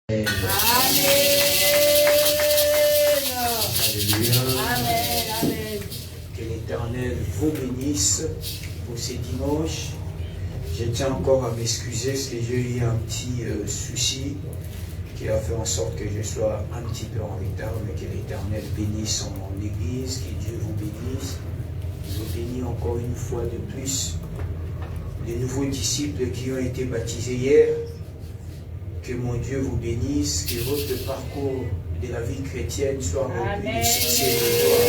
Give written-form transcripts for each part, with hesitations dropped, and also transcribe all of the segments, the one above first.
Amen. Alléluia. Amen. Amen. Que l'Éternel vous bénisse pour ces dimanches. Je tiens encore à m'excuser parce que j'ai eu un petit souci qui a fait en sorte que je sois un petit peu en retard, mais que l'Éternel bénisse son Église, que Dieu vous bénisse. Je vous bénis encore une fois de plus les nouveaux disciples qui ont été baptisés hier. Que mon Dieu vous bénisse, que votre parcours de la vie chrétienne soit rempli de succès et de gloire.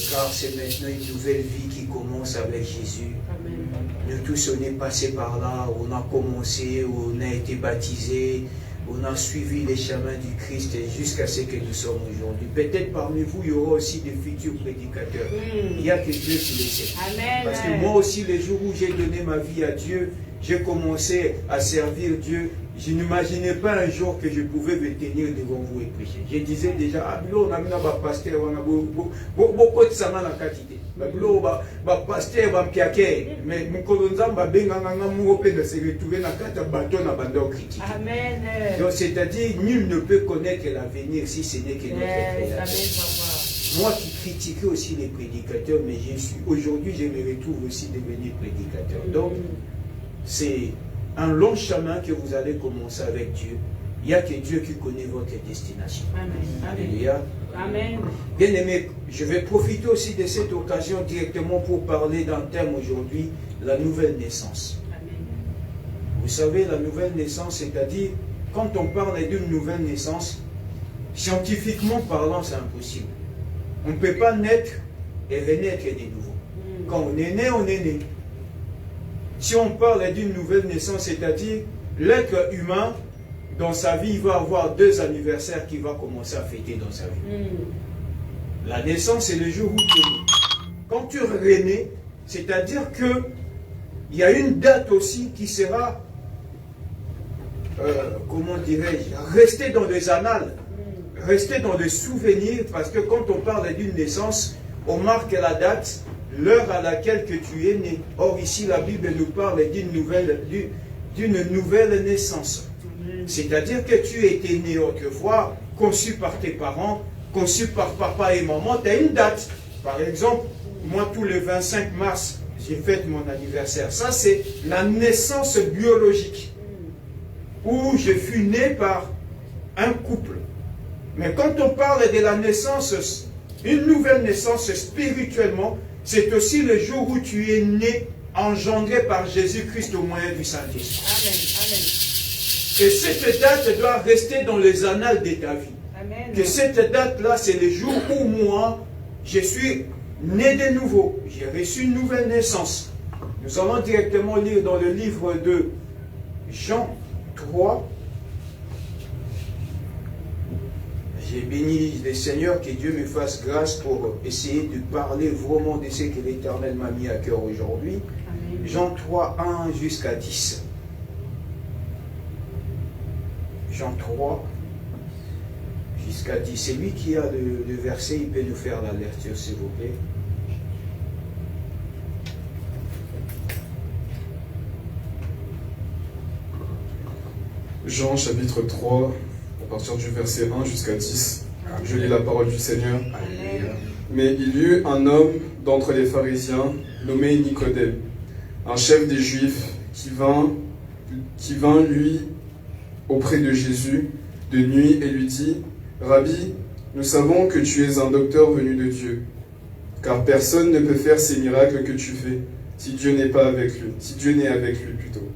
Car c'est maintenant une nouvelle vie qui commence avec Jésus. Amen. Nous tous, on est passés par là, on a commencé, on a été baptisés, on a suivi les chemins du Christ jusqu'à ce que nous sommes aujourd'hui. Peut-être parmi vous, il y aura aussi des futurs prédicateurs. Il n'y a que Dieu qui le sait. Amen. Parce que moi aussi, les jours où j'ai donné ma vie à Dieu, j'ai commencé à servir Dieu. Je n'imaginais pas un jour que je pouvais me tenir devant vous et prêcher. Je disais déjà, ah, on a mis un pasteur, on a beaucoup de saman en quantité. Pasteur, mais mon colonzam va bien se retrouver dans le bâton à bandon critique. Amen. Donc, c'est-à-dire, nul ne peut connaître l'avenir si ce n'est que notre Créateur. Moi qui critiquais aussi les prédicateurs, mais aujourd'hui, je me retrouve aussi devenu prédicateur. Donc, c'est un long chemin que vous allez commencer avec Dieu. Il n'y a que Dieu qui connaît votre destination. Amen. Alléluia. Amen. Bien aimé, je vais profiter aussi de cette occasion directement pour parler d'un thème aujourd'hui, la nouvelle naissance. Amen. Vous savez, la nouvelle naissance, c'est-à-dire, quand on parle d'une nouvelle naissance, scientifiquement parlant, c'est impossible. On ne peut pas naître et renaître de nouveau. Quand on est né, on est né. Si on parle d'une nouvelle naissance, c'est-à-dire l'être humain, dans sa vie, il va avoir 2 anniversaires qu'il va commencer à fêter dans sa vie. La naissance, c'est le jour où tu es né. Quand tu renais, c'est-à-dire qu'il y a une date aussi qui sera, comment dirais-je, restée dans les annales, restée dans les souvenirs, parce que quand on parle d'une naissance, on marque la date, l'heure à laquelle que tu es né. Or ici, la Bible nous parle d'une nouvelle naissance. C'est-à-dire que tu étais né autrefois, conçu par tes parents, conçu par papa et maman, tu as une date. Par exemple, moi, tous les 25 mars, j'ai fête mon anniversaire. Ça, c'est la naissance biologique, où je fus né par un couple. Mais quand on parle de la naissance, une nouvelle naissance spirituellement, c'est aussi le jour où tu es né, engendré par Jésus-Christ au moyen du Saint-Esprit. Amen. Amen. Et cette date doit rester dans les annales de ta vie. Amen. Que cette date-là, c'est le jour où moi, je suis né de nouveau. J'ai reçu une nouvelle naissance. Nous allons directement lire dans le livre de Jean 3. J'ai béni le Seigneur, que Dieu me fasse grâce pour essayer de parler vraiment de ce que l'Éternel m'a mis à cœur aujourd'hui. Jean 3, 1 jusqu'à 10. Jean 3 jusqu'à 10. C'est lui qui a le verset, il peut nous faire la lecture, s'il vous plaît. Jean chapitre 3, à partir du verset 1 jusqu'à 10. Je lis la parole du Seigneur. Alléluia. Mais il y eut un homme d'entre les pharisiens, nommé Nicodème, un chef des Juifs, qui vint lui auprès de Jésus de nuit et lui dit, « Rabbi, nous savons que tu es un docteur venu de Dieu, car personne ne peut faire ces miracles que tu fais, si Dieu n'est pas avec lui, si Dieu n'est avec lui plutôt. »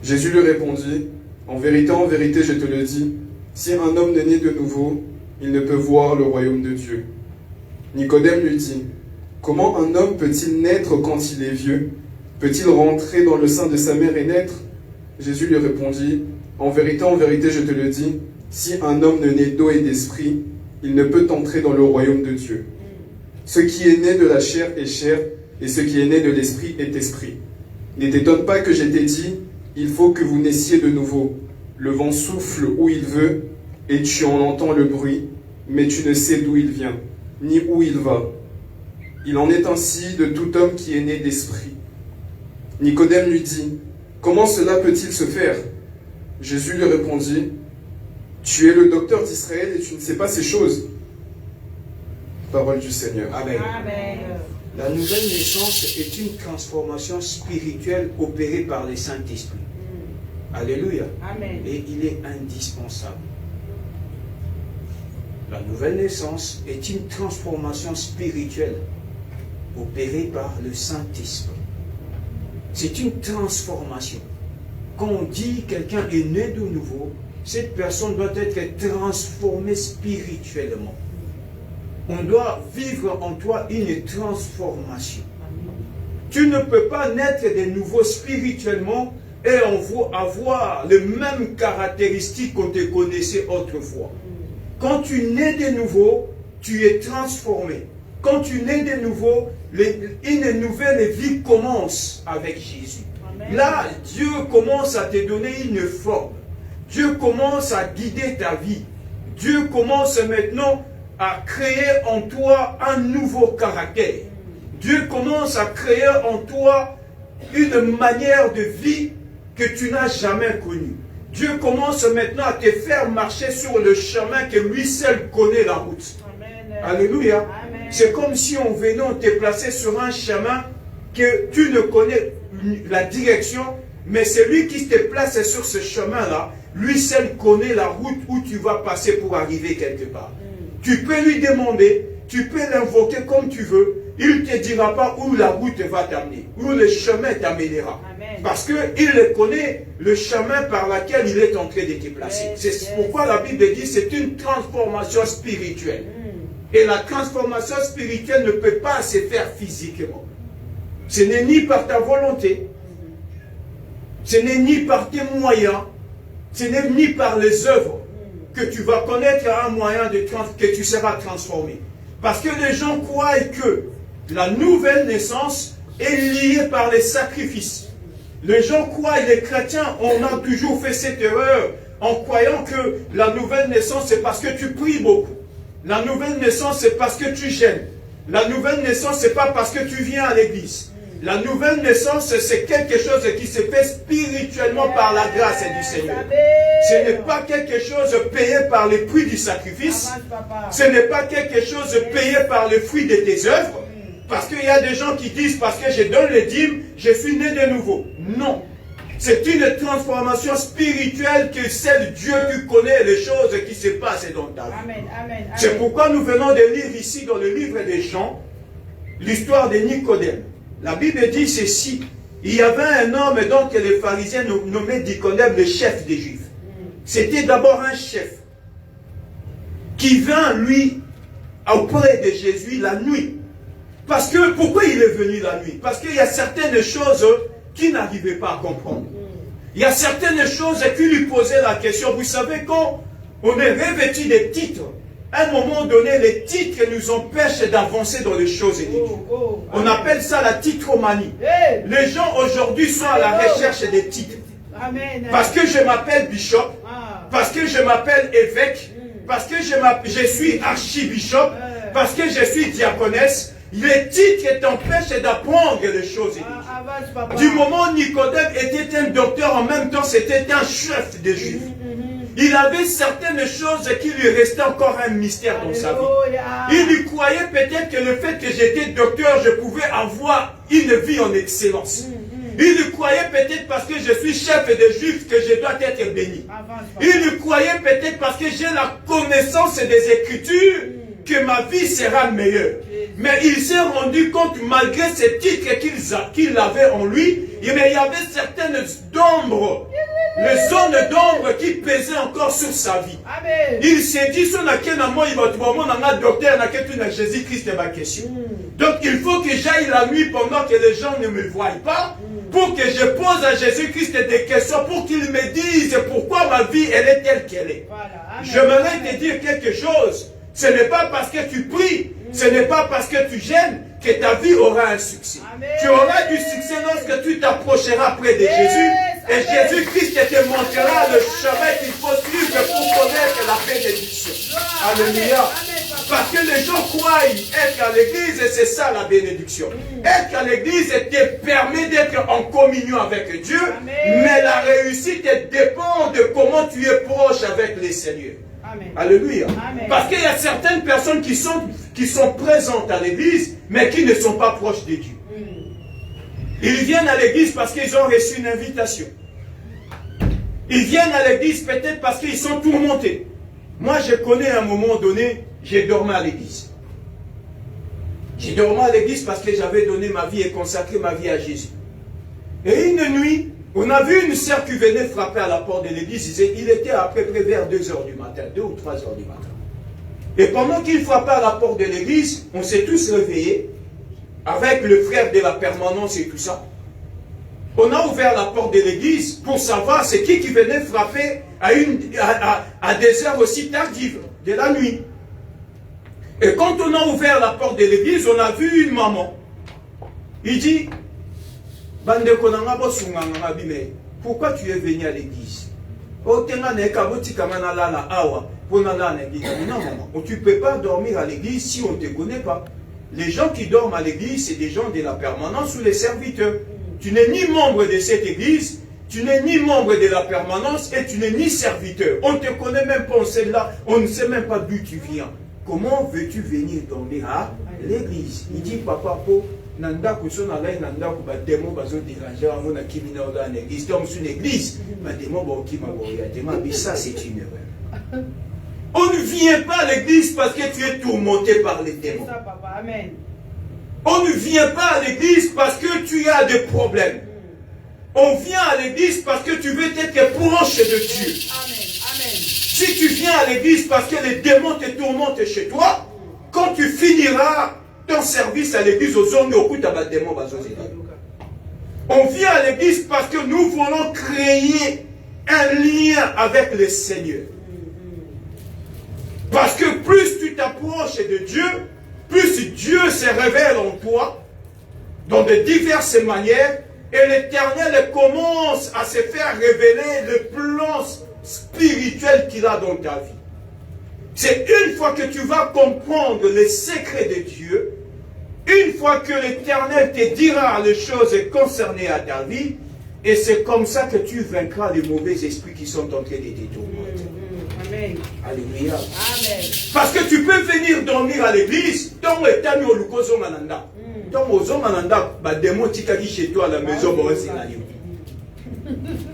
Jésus lui répondit, « En vérité, je te le dis, si un homme n'est né de nouveau, il ne peut voir le royaume de Dieu. » Nicodème lui dit, « Comment un homme peut-il naître quand il est vieux? Peut-il rentrer dans le sein de sa mère et naître? » Jésus lui répondit, « En vérité, je te le dis, si un homme ne naît d'eau et d'esprit, il ne peut entrer dans le royaume de Dieu. Ce qui est né de la chair est chair, et ce qui est né de l'esprit est esprit. Ne t'étonne pas que je t'ai dit, il faut que vous naissiez de nouveau. Le vent souffle où il veut, et tu en entends le bruit, mais tu ne sais d'où il vient, ni où il va. Il en est ainsi de tout homme qui est né d'esprit. » Nicodème lui dit, « Comment cela peut-il se faire ?» Jésus lui répondit, « Tu es le docteur d'Israël et tu ne sais pas ces choses. Parole du Seigneur. Amen. Amen. La nouvelle naissance est une transformation spirituelle opérée par le Saint-Esprit. Alléluia. Amen. Et il est indispensable. La nouvelle naissance est une transformation spirituelle opérée par le Saint-Esprit. C'est une transformation. Quand on dit quelqu'un est né de nouveau, cette personne doit être transformée spirituellement. On doit vivre en toi une transformation. Tu ne peux pas naître de nouveau spirituellement et avoir les mêmes caractéristiques qu'on te connaissait autrefois. Quand tu nais de nouveau, tu es transformé. Quand tu nais de nouveau, une nouvelle vie commence avec Jésus. Amen. Là, Dieu commence à te donner une forme. Dieu commence à guider ta vie. Dieu commence maintenant à créer en toi un nouveau caractère. Dieu commence à créer en toi une manière de vie que tu n'as jamais connue. Dieu commence maintenant à te faire marcher sur le chemin que lui seul connaît la route. Amen. Alléluia. C'est comme si on venait, on te plaçait sur un chemin que tu ne connais la direction, mais c'est lui qui te place sur ce chemin-là. Lui seul connaît la route où tu vas passer pour arriver quelque part. Tu peux lui demander, tu peux l'invoquer comme tu veux. Il ne te dira pas où la route va t'amener, où le chemin t'amènera. Parce qu'il connaît le chemin par lequel il est en train de te placer. C'est pourquoi la Bible dit que c'est une transformation spirituelle. Et la transformation spirituelle ne peut pas se faire physiquement. Ce n'est ni par ta volonté, ce n'est ni par tes moyens, ce n'est ni par les œuvres que tu vas connaître un moyen que tu seras transformé. Parce que les gens croient que la nouvelle naissance est liée par les sacrifices. Les gens croient, et les chrétiens, on a toujours fait cette erreur en croyant que la nouvelle naissance c'est parce que tu pries beaucoup. La nouvelle naissance c'est parce que tu gênes. La nouvelle naissance c'est pas parce que tu viens à l'église. La nouvelle naissance c'est quelque chose qui se fait spirituellement par la grâce du Seigneur. Ce n'est pas quelque chose payé par le prix du sacrifice. Ce n'est pas quelque chose payé par le fruit de tes œuvres. Parce qu'il y a des gens qui disent, parce que je donne les dîmes, je suis né de nouveau. Non. C'est une transformation spirituelle que seul Dieu qui connaît les choses qui se passent dans ta vie. C'est pourquoi nous venons de lire ici dans le livre des Jean, l'histoire de Nicodème. La Bible dit ceci. Il y avait un homme, donc les pharisiens nommaient Nicodème le chef des Juifs. C'était d'abord un chef qui vint, lui, auprès de Jésus la nuit. Parce que, pourquoi il est venu la nuit? Parce qu'il y a certaines choses qu'il n'arrivait pas à comprendre. Il y a certaines choses qui lui posaient la question. Vous savez, quand on est revêtu des titres, à un moment donné, les titres nous empêchent d'avancer dans les choses de Dieu. On appelle ça la titromanie. Les gens aujourd'hui sont à la recherche des titres. Parce que je m'appelle bishop, parce que je m'appelle évêque, parce que je suis archibishop, parce que je suis diaconesse. Les titres t'empêchent d'apprendre les choses. Du moment où Nicodème était un docteur, en même temps c'était un chef des Juifs. Il avait certaines choses qui lui restaient encore un mystère dans sa vie. Il lui croyait peut-être que le fait que j'étais docteur, je pouvais avoir une vie en excellence. Il lui croyait peut-être parce que je suis chef des Juifs que je dois être béni. Il lui croyait peut-être parce que j'ai la connaissance des Écritures que ma vie sera meilleure. Mais il s'est rendu compte, malgré ces titres qu'il avait en lui, il y avait certaines ombres, les zones d'ombre qui pesaient encore sur sa vie. Amen. Il s'est dit, Jésus-Christ est ma question. Donc il faut que j'aille la nuit pendant que les gens ne me voient pas, pour que je pose à Jésus-Christ des questions, pour qu'il me dise pourquoi ma vie elle est telle qu'elle est. Voilà. J'aimerais te dire quelque chose. Ce n'est pas parce que tu pries, ce n'est pas parce que tu gênes que ta vie aura un succès. Amen. Tu auras du succès lorsque tu t'approcheras près de Jésus et Jésus-Christ te montrera le chemin qu'il faut suivre pour connaître la bénédiction. Alléluia. Parce que les gens croient être à l'église et c'est ça la bénédiction. Être à l'église te permet d'être en communion avec Dieu, mais la réussite dépend de comment tu es proche avec les Seigneurs. Amen. Alléluia. Amen. Parce qu'il y a certaines personnes qui sont présentes à l'église, mais qui ne sont pas proches de Dieu. Ils viennent à l'église parce qu'ils ont reçu une invitation. Ils viennent à l'église peut-être parce qu'ils sont tourmentés. Moi, je connais à un moment donné, j'ai dormi à l'église. J'ai dormi à l'église parce que j'avais donné ma vie et consacré ma vie à Jésus. Et une nuit, on a vu une sœur qui venait frapper à la porte de l'église. Il était à peu près vers 2 heures du matin, 2 ou 3 heures du matin. Et pendant qu'il frappait à la porte de l'église, on s'est tous réveillés, avec le frère de la permanence et tout ça. On a ouvert la porte de l'église pour savoir c'est qui venait frapper à des heures aussi tardives de la nuit. Et quand on a ouvert la porte de l'église, on a vu une maman. Il dit, pourquoi tu es venu à l'église? Non, maman, tu ne peux pas dormir à l'église si on ne te connaît pas. Les gens qui dorment à l'église, c'est des gens de la permanence ou les serviteurs. Tu n'es ni membre de cette église, tu n'es ni membre de la permanence et tu n'es ni serviteur. On ne te connaît même pas, on ne sait même pas d'où tu viens. Comment veux-tu venir dormir à l'église? Il dit, papa, nanda kusona lai nanda kuba demo bazo déranger amona kimina oda en église. Donc c'est une église, ma demo ba okima boya dema, mais ça c'est une erreur. On ne vient pas à l'église parce que tu es tourmenté par les démons. C'est ça, papa. Amen. On ne vient pas à l'église parce que tu as des problèmes. On vient à l'église parce que tu veux être proche de Dieu. Amen. Amen. Si tu viens à l'église parce que les démons te tourmentent chez toi, quand tu finiras ton service à l'église aux hommes, on vient à l'église parce que nous voulons créer un lien avec le Seigneur. Parce que plus tu t'approches de Dieu, plus Dieu se révèle en toi, dans de diverses manières, et l'Éternel commence à se faire révéler le plan spirituel qu'il a dans ta vie. C'est une fois que tu vas comprendre les secrets de Dieu, une fois que l'Éternel te dira les choses concernées à ta vie, et c'est comme ça que tu vaincras les mauvais esprits qui sont en train de te tourmenter. Amen. Alléluia. Amen. Parce que tu peux venir dormir à l'église, donc tu as mis au lukozo mananda. Donc aux hommes mananda, bah démon tikaki chez toi à la maison, bah c'est la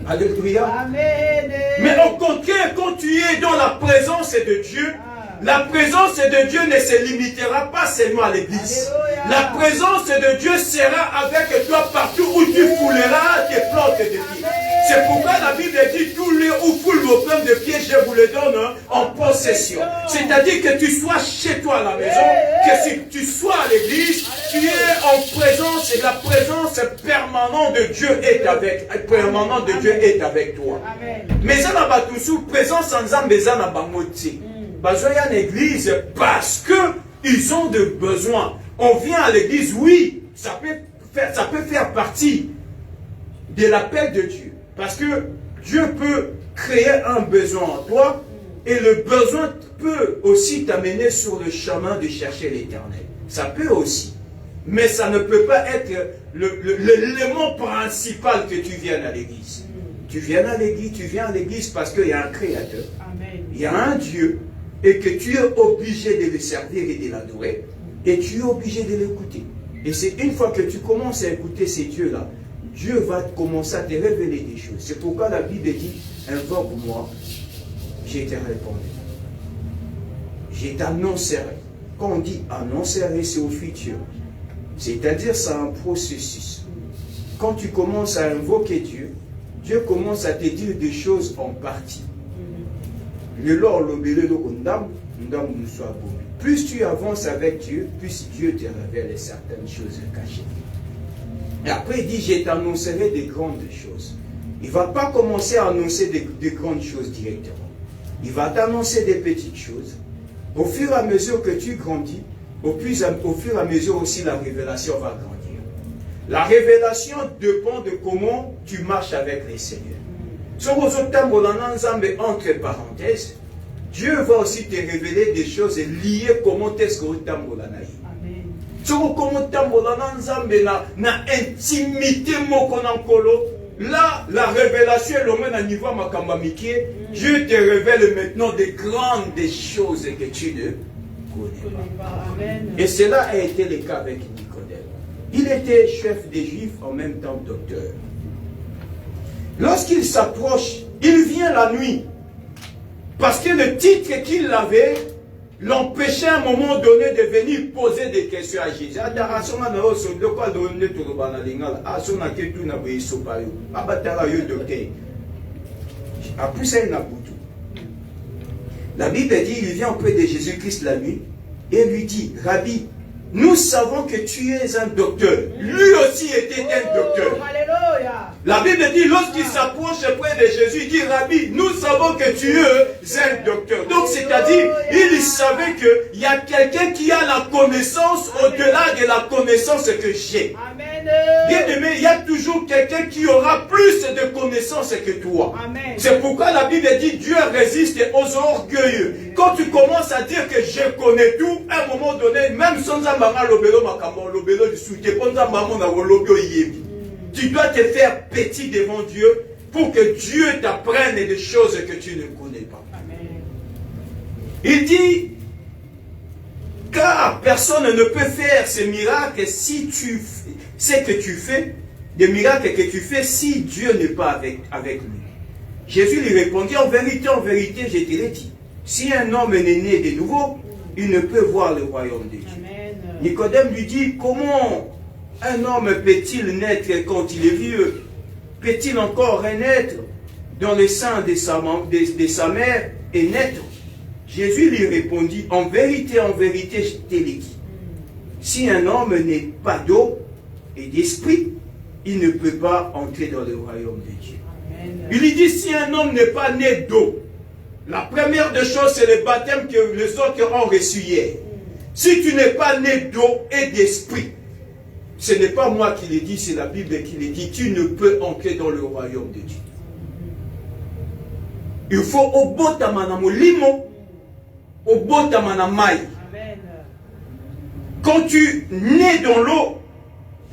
Alléluia. Amen. Mais au contraire, quand tu es dans la présence de Dieu, la présence de Dieu ne se limitera pas seulement à l'église. La présence de Dieu sera avec toi partout où tu fouleras tes plantes de pied. C'est pourquoi la Bible dit, tous les où foulent vos plantes de pied, je vous les donne en possession. C'est-à-dire que tu sois chez toi à la maison, que si tu sois à l'église, tu es en présence et la présence permanente de Dieu est avec toi. Mais ça n'a pas tout sous présence en Zambéza n'a pas moitié. Bazoya en église parce que ils ont de besoins. On vient à l'église, oui, ça peut faire partie de l'appel de Dieu. Parce que Dieu peut créer un besoin en toi et le besoin peut aussi t'amener sur le chemin de chercher l'Éternel. Ça peut aussi. Mais ça ne peut pas être l'élément principal que tu viennes à l'église. Tu viens à l'église parce qu'il y a un créateur. Amen. Il y a un Dieu et que tu es obligé de le servir et de l'adorer et tu es obligé de l'écouter. Et c'est une fois que tu commences à écouter ces dieux-là, Dieu va commencer à te révéler des choses. C'est pourquoi la Bible dit, invoque-moi, je te répondrai. Je t'annoncerai. Quand on dit annoncerai, c'est au futur. C'est-à-dire, c'est un processus. Quand tu commences à invoquer Dieu, Dieu commence à te dire des choses en partie. Plus tu avances avec Dieu, plus Dieu te révèle certaines choses cachées. Et après il dit, je t'annoncerai des grandes choses. Il ne va pas commencer à annoncer des grandes choses directement. Il va t'annoncer des petites choses. Au fur et à mesure que tu grandis, au fur et à mesure aussi la révélation va grandir. La révélation dépend de comment tu marches avec les Seigneurs. Entre parenthèses, Dieu va aussi te révéler des choses liées comment est-ce que tu as Amen. comment tu as na intimité mokonankolo. Là, la révélation est le même à niveau makambamiki. Dieu te révèle maintenant des grandes choses que tu ne connais pas. Amen. Et cela a été le cas avec Nicodème. Il était chef des Juifs, en même temps docteur. Lorsqu'il s'approche, il vient la nuit. Parce que le titre qu'il avait l'empêchait à un moment donné de venir poser des questions à Jésus. La Bible dit, il vient auprès de Jésus-Christ la nuit et lui dit, Rabbi, nous savons que tu es un docteur. Lui aussi était un docteur. Alléluia. La Bible dit, lorsqu'il s'approche près de Jésus, il dit, Rabbi, nous savons que tu es un docteur. Donc, c'est-à-dire, il savait qu'il y a quelqu'un qui a la connaissance au-delà de la connaissance que j'ai. Amen. Bien aimé, il y a toujours quelqu'un qui aura plus de connaissances que toi. Amen. C'est pourquoi la Bible dit, Dieu résiste aux orgueilleux. Quand tu commences à dire que je connais tout, à un moment donné, même sans tu dois te faire petit devant Dieu pour que Dieu t'apprenne des choses que tu ne connais pas. Amen. Il dit, car personne ne peut faire ces miracles si tu fais ce que tu fais, des miracles que tu fais si Dieu n'est pas avec lui. Jésus lui répondit, en vérité, je te l'ai dit, si un homme est né de nouveau, il ne peut voir le royaume de Dieu. Amen. Nicodème lui dit, comment un homme peut-il naître quand il est vieux? Peut-il encore renaître dans le sein de sa mère et naître? Jésus lui répondit, en vérité, je te l'ai dit. Si un homme n'est pas d'eau et d'esprit, il ne peut pas entrer dans le royaume de Dieu. Amen. Il lui dit, si un homme n'est pas né d'eau, la première des choses, c'est le baptême que les autres ont reçu hier. Si tu n'es pas né d'eau et d'esprit, ce n'est pas moi qui l'ai dit, c'est la Bible qui l'ai dit, tu ne peux entrer dans le royaume de Dieu. Il faut au botamana molimo, au botamana mai. Amen. Quand tu nais dans l'eau,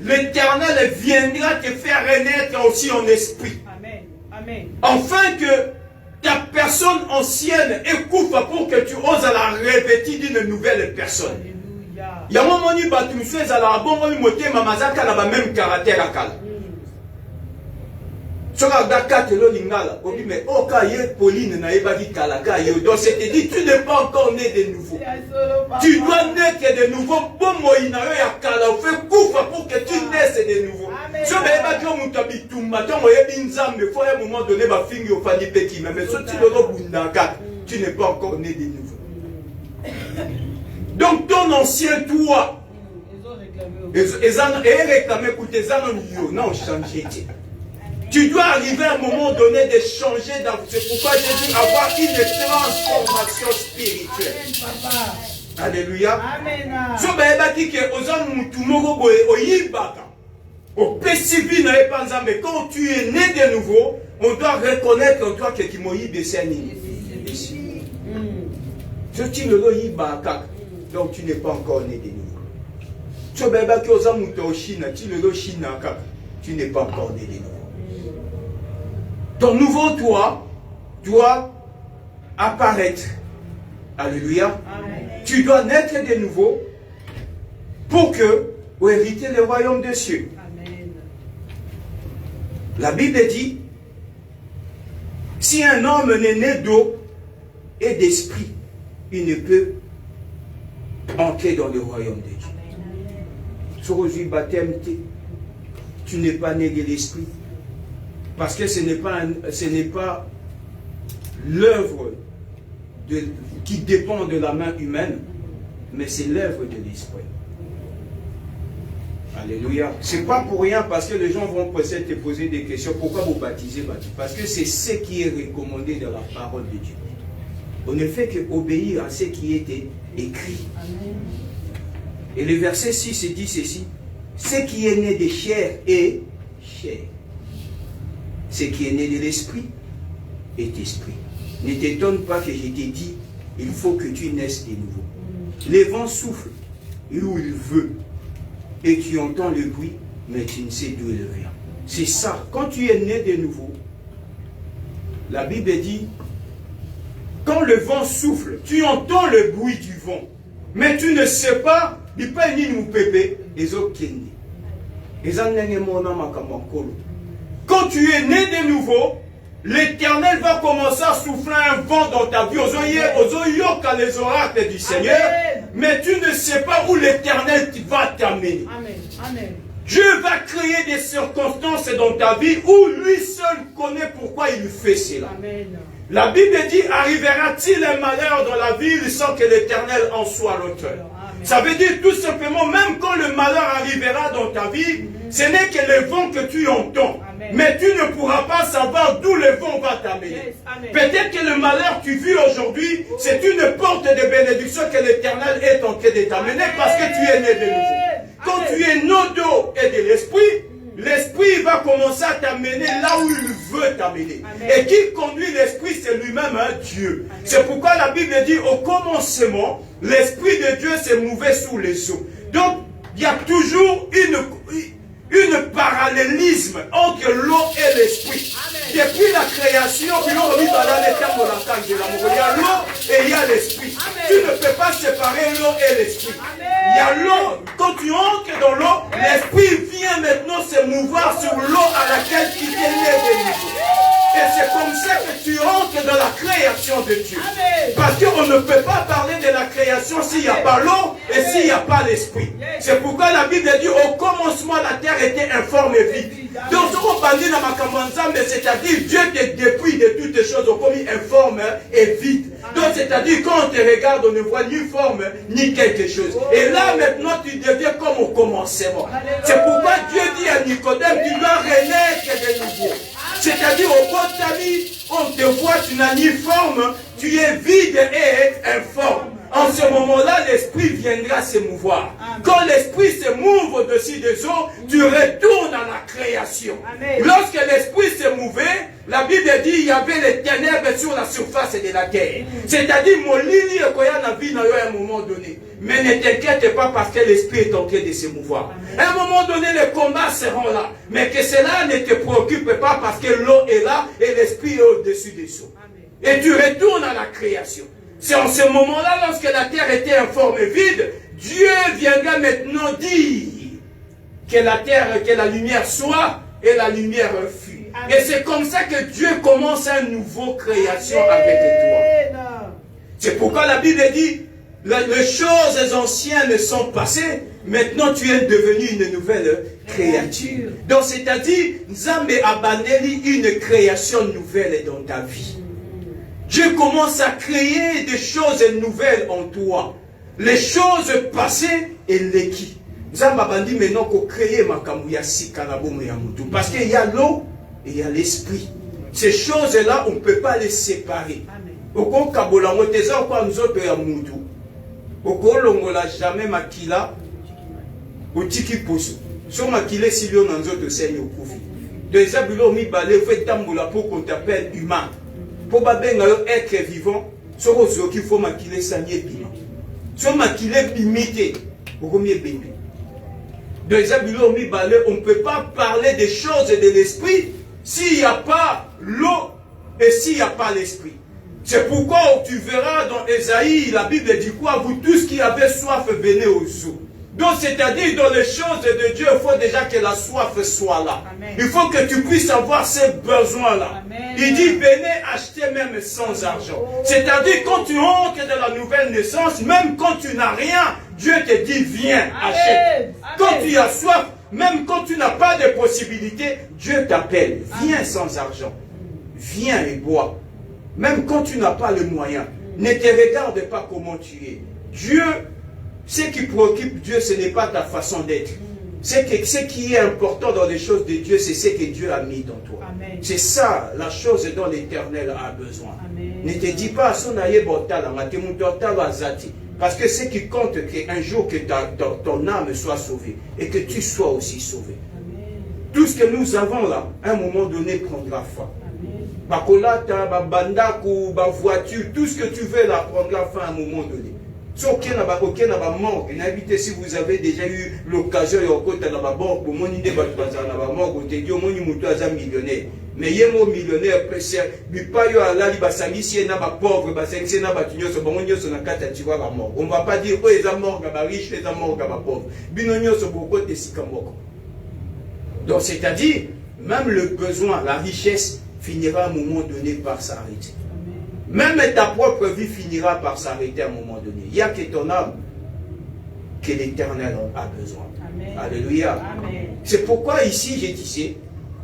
l'Éternel viendra te faire renaître aussi en esprit. Amen. Amen. Afin que ta personne ancienne écoute pour que tu oses la revêtir d'une nouvelle personne. Alléluia. Il y a un moment où tu as la bonne moitié, mamazaka la même caractère à kala. Mais oh, Pauline n'a pas dit Kalaka. Donc c'est dit, tu n'es pas encore né de nouveau. Tu dois naître de nouveau. Bon, moi, il n'a rien à Kala. On fait couvre pour que tu naisses de nouveau. Si on n'a pas dit, on t'a dit tout matin, on a dit, il faut à un moment donné, ma fille, au fani petit. Mais si tu le rebondaka, tu n'es pas encore né de nouveau. Donc ton ancien toi, ils ont réclamé, écoutez, non, changé. Tu dois arriver à un moment donné de changer. C'est pourquoi Jésus avoir une transformation spirituelle. Amen, papa. Alléluia. Amen. So baeba kike oza mutu moko boye oyibaka. Au PCV na epanza, mais quand tu es né de nouveau, on doit reconnaître en toi que tu moïbe c'est un imbécile. Si tu ne l'oyibaka, donc tu n'es pas encore né de nouveau. So baeba ki oza mutu au Chine, tu ne l'oshinaka, tu n'es pas encore né de nouveau. Ton nouveau toi doit apparaître. Alléluia. Amen. Tu dois naître de nouveau pour hériter le royaume des cieux. Amen. La Bible dit, si un homme n'est né d'eau et d'esprit, il ne peut entrer dans le royaume de Dieu. Sur le baptême, tu n'es pas né de l'esprit. Parce que ce n'est pas l'œuvre qui dépend de la main humaine, mais c'est l'œuvre de l'esprit. Alléluia. C'est pas pour rien parce que les gens vont peut-être te poser des questions. Pourquoi vous baptisez? Parce que c'est ce qui est recommandé dans la parole de Dieu. On ne fait qu'obéir à ce qui était écrit. Amen. Et le verset 6 dit ceci. Ce qui est né de chair est chair. Ce qui est né de l'esprit est esprit. Ne t'étonne pas que je t'ai dit il faut que tu naisses de nouveau. Les vents soufflent où il veut et tu entends le bruit, mais tu ne sais d'où il vient. C'est ça. Quand tu es né de nouveau, la Bible dit, quand le vent souffle, tu entends le bruit du vent, mais tu ne sais pas, il peut ni nous pépé, et quand tu es né de nouveau, l'Éternel va commencer à souffler un vent dans ta vie. Aux les oracles du Seigneur, mais tu ne sais pas où l'Éternel va t'amener. Dieu va créer des circonstances dans ta vie où lui seul connaît pourquoi il fait cela. Amen. La Bible dit, arrivera-t-il un malheur dans la ville sans que l'Éternel en soit l'auteur? Ça veut dire tout simplement, même quand le malheur arrivera dans ta vie, ce n'est que le vent que tu entends. Amen. Mais tu ne pourras pas savoir d'où le vent va t'amener. Yes. Peut-être que le malheur que tu vis aujourd'hui, c'est une porte de bénédiction que l'Éternel est en train de t'amener parce que tu es né de nouveau. Quand tu es né d'eau et de l'esprit, l'esprit va commencer à t'amener là où il veut t'amener. Et qui conduit l'esprit, c'est lui-même Dieu. C'est pourquoi la Bible dit, au commencement, l'esprit de Dieu s'est mouvé sous les eaux. Donc, il y a toujours une parallélisme entre l'eau et l'esprit. Depuis la création, il y a l'eau et il y a l'esprit. Tu ne peux pas séparer l'eau et l'esprit. Il y a l'eau, quand tu entres dans l'eau, l'esprit vient maintenant se mouvoir sur l'eau à laquelle tu es né de nouveau. Et c'est comme ça que tu entres dans la création de Dieu. Parce qu'on ne peut pas parler de la création s'il n'y a pas l'eau et s'il n'y a pas l'esprit. C'est pourquoi la Bible dit, au commencement, la terre était informe et vide. Donc, ce qu'on parle dans ma campagne, c'est-à-dire Dieu te dépouille de toutes les choses comme informe et vide. Donc, c'est-à-dire quand on te regarde, on ne voit ni forme ni quelque chose. Et là, maintenant, tu deviens comme au commencement. C'est pourquoi Dieu dit à Nicodème, tu dois renaître de nouveau. C'est-à-dire, au bout de ta vie, on te voit, tu n'as ni forme, tu es vide et informe. En ce moment-là, l'esprit viendra se mouvoir. Amen. Quand l'esprit se mouve au-dessus des eaux, tu retournes à la création. Amen. Lorsque l'esprit se mouvait, la Bible dit il y avait les ténèbres sur la surface de la terre. C'est-à-dire, mon lili est la vie à un moment donné. Mais ne t'inquiète pas parce que l'esprit est en train de se mouvoir. Amen. À un moment donné, les combats seront là. Mais que cela ne te préoccupe pas parce que l'eau est là et l'esprit est au-dessus des eaux. Amen. Et tu retournes à la création. C'est en ce moment-là, lorsque la terre était informe et vide, Dieu viendra maintenant dire que la terre, que la lumière soit, et la lumière fut. Amen. Et c'est comme ça que Dieu commence une nouvelle création avec toi. C'est pourquoi la Bible dit, les choses anciennes sont passées, maintenant tu es devenu une nouvelle créature. Donc c'est-à-dire, Nzambe a banni une création nouvelle dans ta vie. Dieu commence à créer des choses nouvelles en toi. Les choses passées et l'équipe. Nzamba bandi maintenant qu'on crée makamouya sikanabomo ya mutu. Parce qu'il y a l'eau et il y a l'esprit. Ces choses-là, on ne peut pas les séparer. Oko kabola moteza kwa nzoto ya mutu. Oko longola jamais makila. Otiki poso. So makile silio na nzoto senyo kufi. De zabilo mi balé fait tambola pour qu'on t'appelle humain. Pour être vivant, ce qu'il faut maquiller ça n'y est pas. Si on maquille limité, on ne peut pas parler des choses de l'esprit s'il n'y a pas l'eau et s'il n'y a pas l'esprit. C'est pourquoi tu verras dans Ésaïe, la Bible dit quoi? Vous tous qui avez soif, venez aux eaux. Donc, c'est-à-dire, dans les choses de Dieu, il faut déjà que la soif soit là. Amen. Il faut que tu puisses avoir ces besoins-là. Il dit, venez acheter même sans argent. C'est-à-dire, quand tu entres dans la nouvelle naissance, même quand tu n'as rien, Dieu te dit, viens, achète. Quand tu as soif, même quand tu n'as pas de possibilité, Dieu t'appelle. Viens sans argent. Viens et bois. Même quand tu n'as pas le moyen, ne te regarde pas comment tu es. Dieu... Ce qui préoccupe Dieu, ce n'est pas ta façon d'être. Ce qui est important dans les choses de Dieu, c'est ce que Dieu a mis dans toi. C'est ça, la chose dont l'Éternel a besoin. Amen. Ne te dis pas, parce que ce qui compte, c'est qu'un jour que ton âme soit sauvée et que tu sois aussi sauvé. Amen. Tout ce que nous avons là, à un moment donné, prendra fin. Amen. Bakolata, babandako, ba voiture, tout ce que tu veux là prendra fin à un moment donné. Si aucun n'a pas mort, si vous avez déjà eu l'occasion de rencontrer dans la banque, pour mon idée, mort, millionnaire. Mais il y a un millionnaire, mais pas yo ala li basangi si na ba pauvre, basangi si na ba tunyo so bongo nyoso na kata tiwa ba mort. On va pas dire oh ils sont morts ba riche, ils sont morts ba pauvre. Bino nyoso boko te sikamoko. Donc c'est-à-dire même le besoin, la richesse finira à un moment donné par s'arrêter. Même ta propre vie finira par s'arrêter à un moment donné. Il n'y a que ton âme que l'Éternel a besoin. Amen. Alléluia. Amen. C'est pourquoi ici, j'ai dit,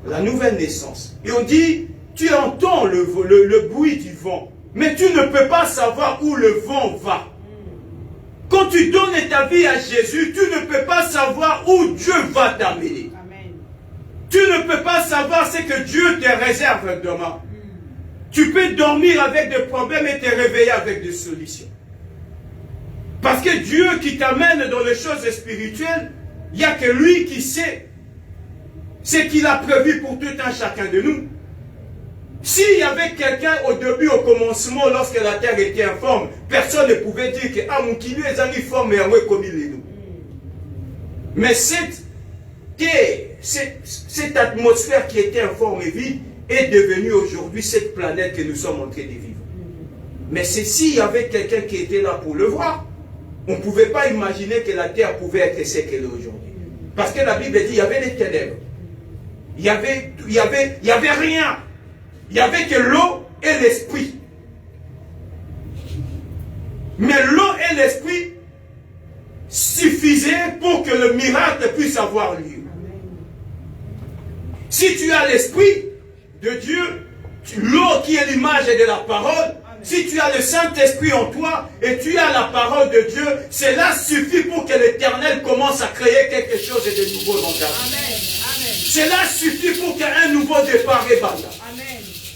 la nouvelle naissance. Et on dit, tu entends le bruit du vent, mais tu ne peux pas savoir où le vent va. Quand tu donnes ta vie à Jésus, tu ne peux pas savoir où Dieu va t'amener. Tu ne peux pas savoir ce que Dieu te réserve demain. Tu peux dormir avec des problèmes et te réveiller avec des solutions. Parce que Dieu qui t'amène dans les choses spirituelles, il n'y a que lui qui sait ce qu'il a prévu pour tout un chacun de nous. S'il y avait quelqu'un au début, au commencement, lorsque la terre était informe, personne ne pouvait dire que ah, mon kilo est uniforme et comme il est nous. Mais cette atmosphère qui était informe et vide est devenue aujourd'hui cette planète que nous sommes en train de vivre. Mais c'est s'il y avait quelqu'un qui était là pour le voir, on ne pouvait pas imaginer que la terre pouvait être ce qu'elle est aujourd'hui. Parce que la Bible dit il y avait les ténèbres. Il y avait rien. Il n'y avait que l'eau et l'esprit. Mais l'eau et l'esprit suffisaient pour que le miracle puisse avoir lieu. Si tu as l'esprit de Dieu, l'eau qui est l'image de la parole, si tu as le Saint-Esprit en toi et tu as la parole de Dieu, cela suffit pour que l'Éternel commence à créer quelque chose de nouveau dans ta vie. Cela suffit pour qu'un nouveau départ est banda.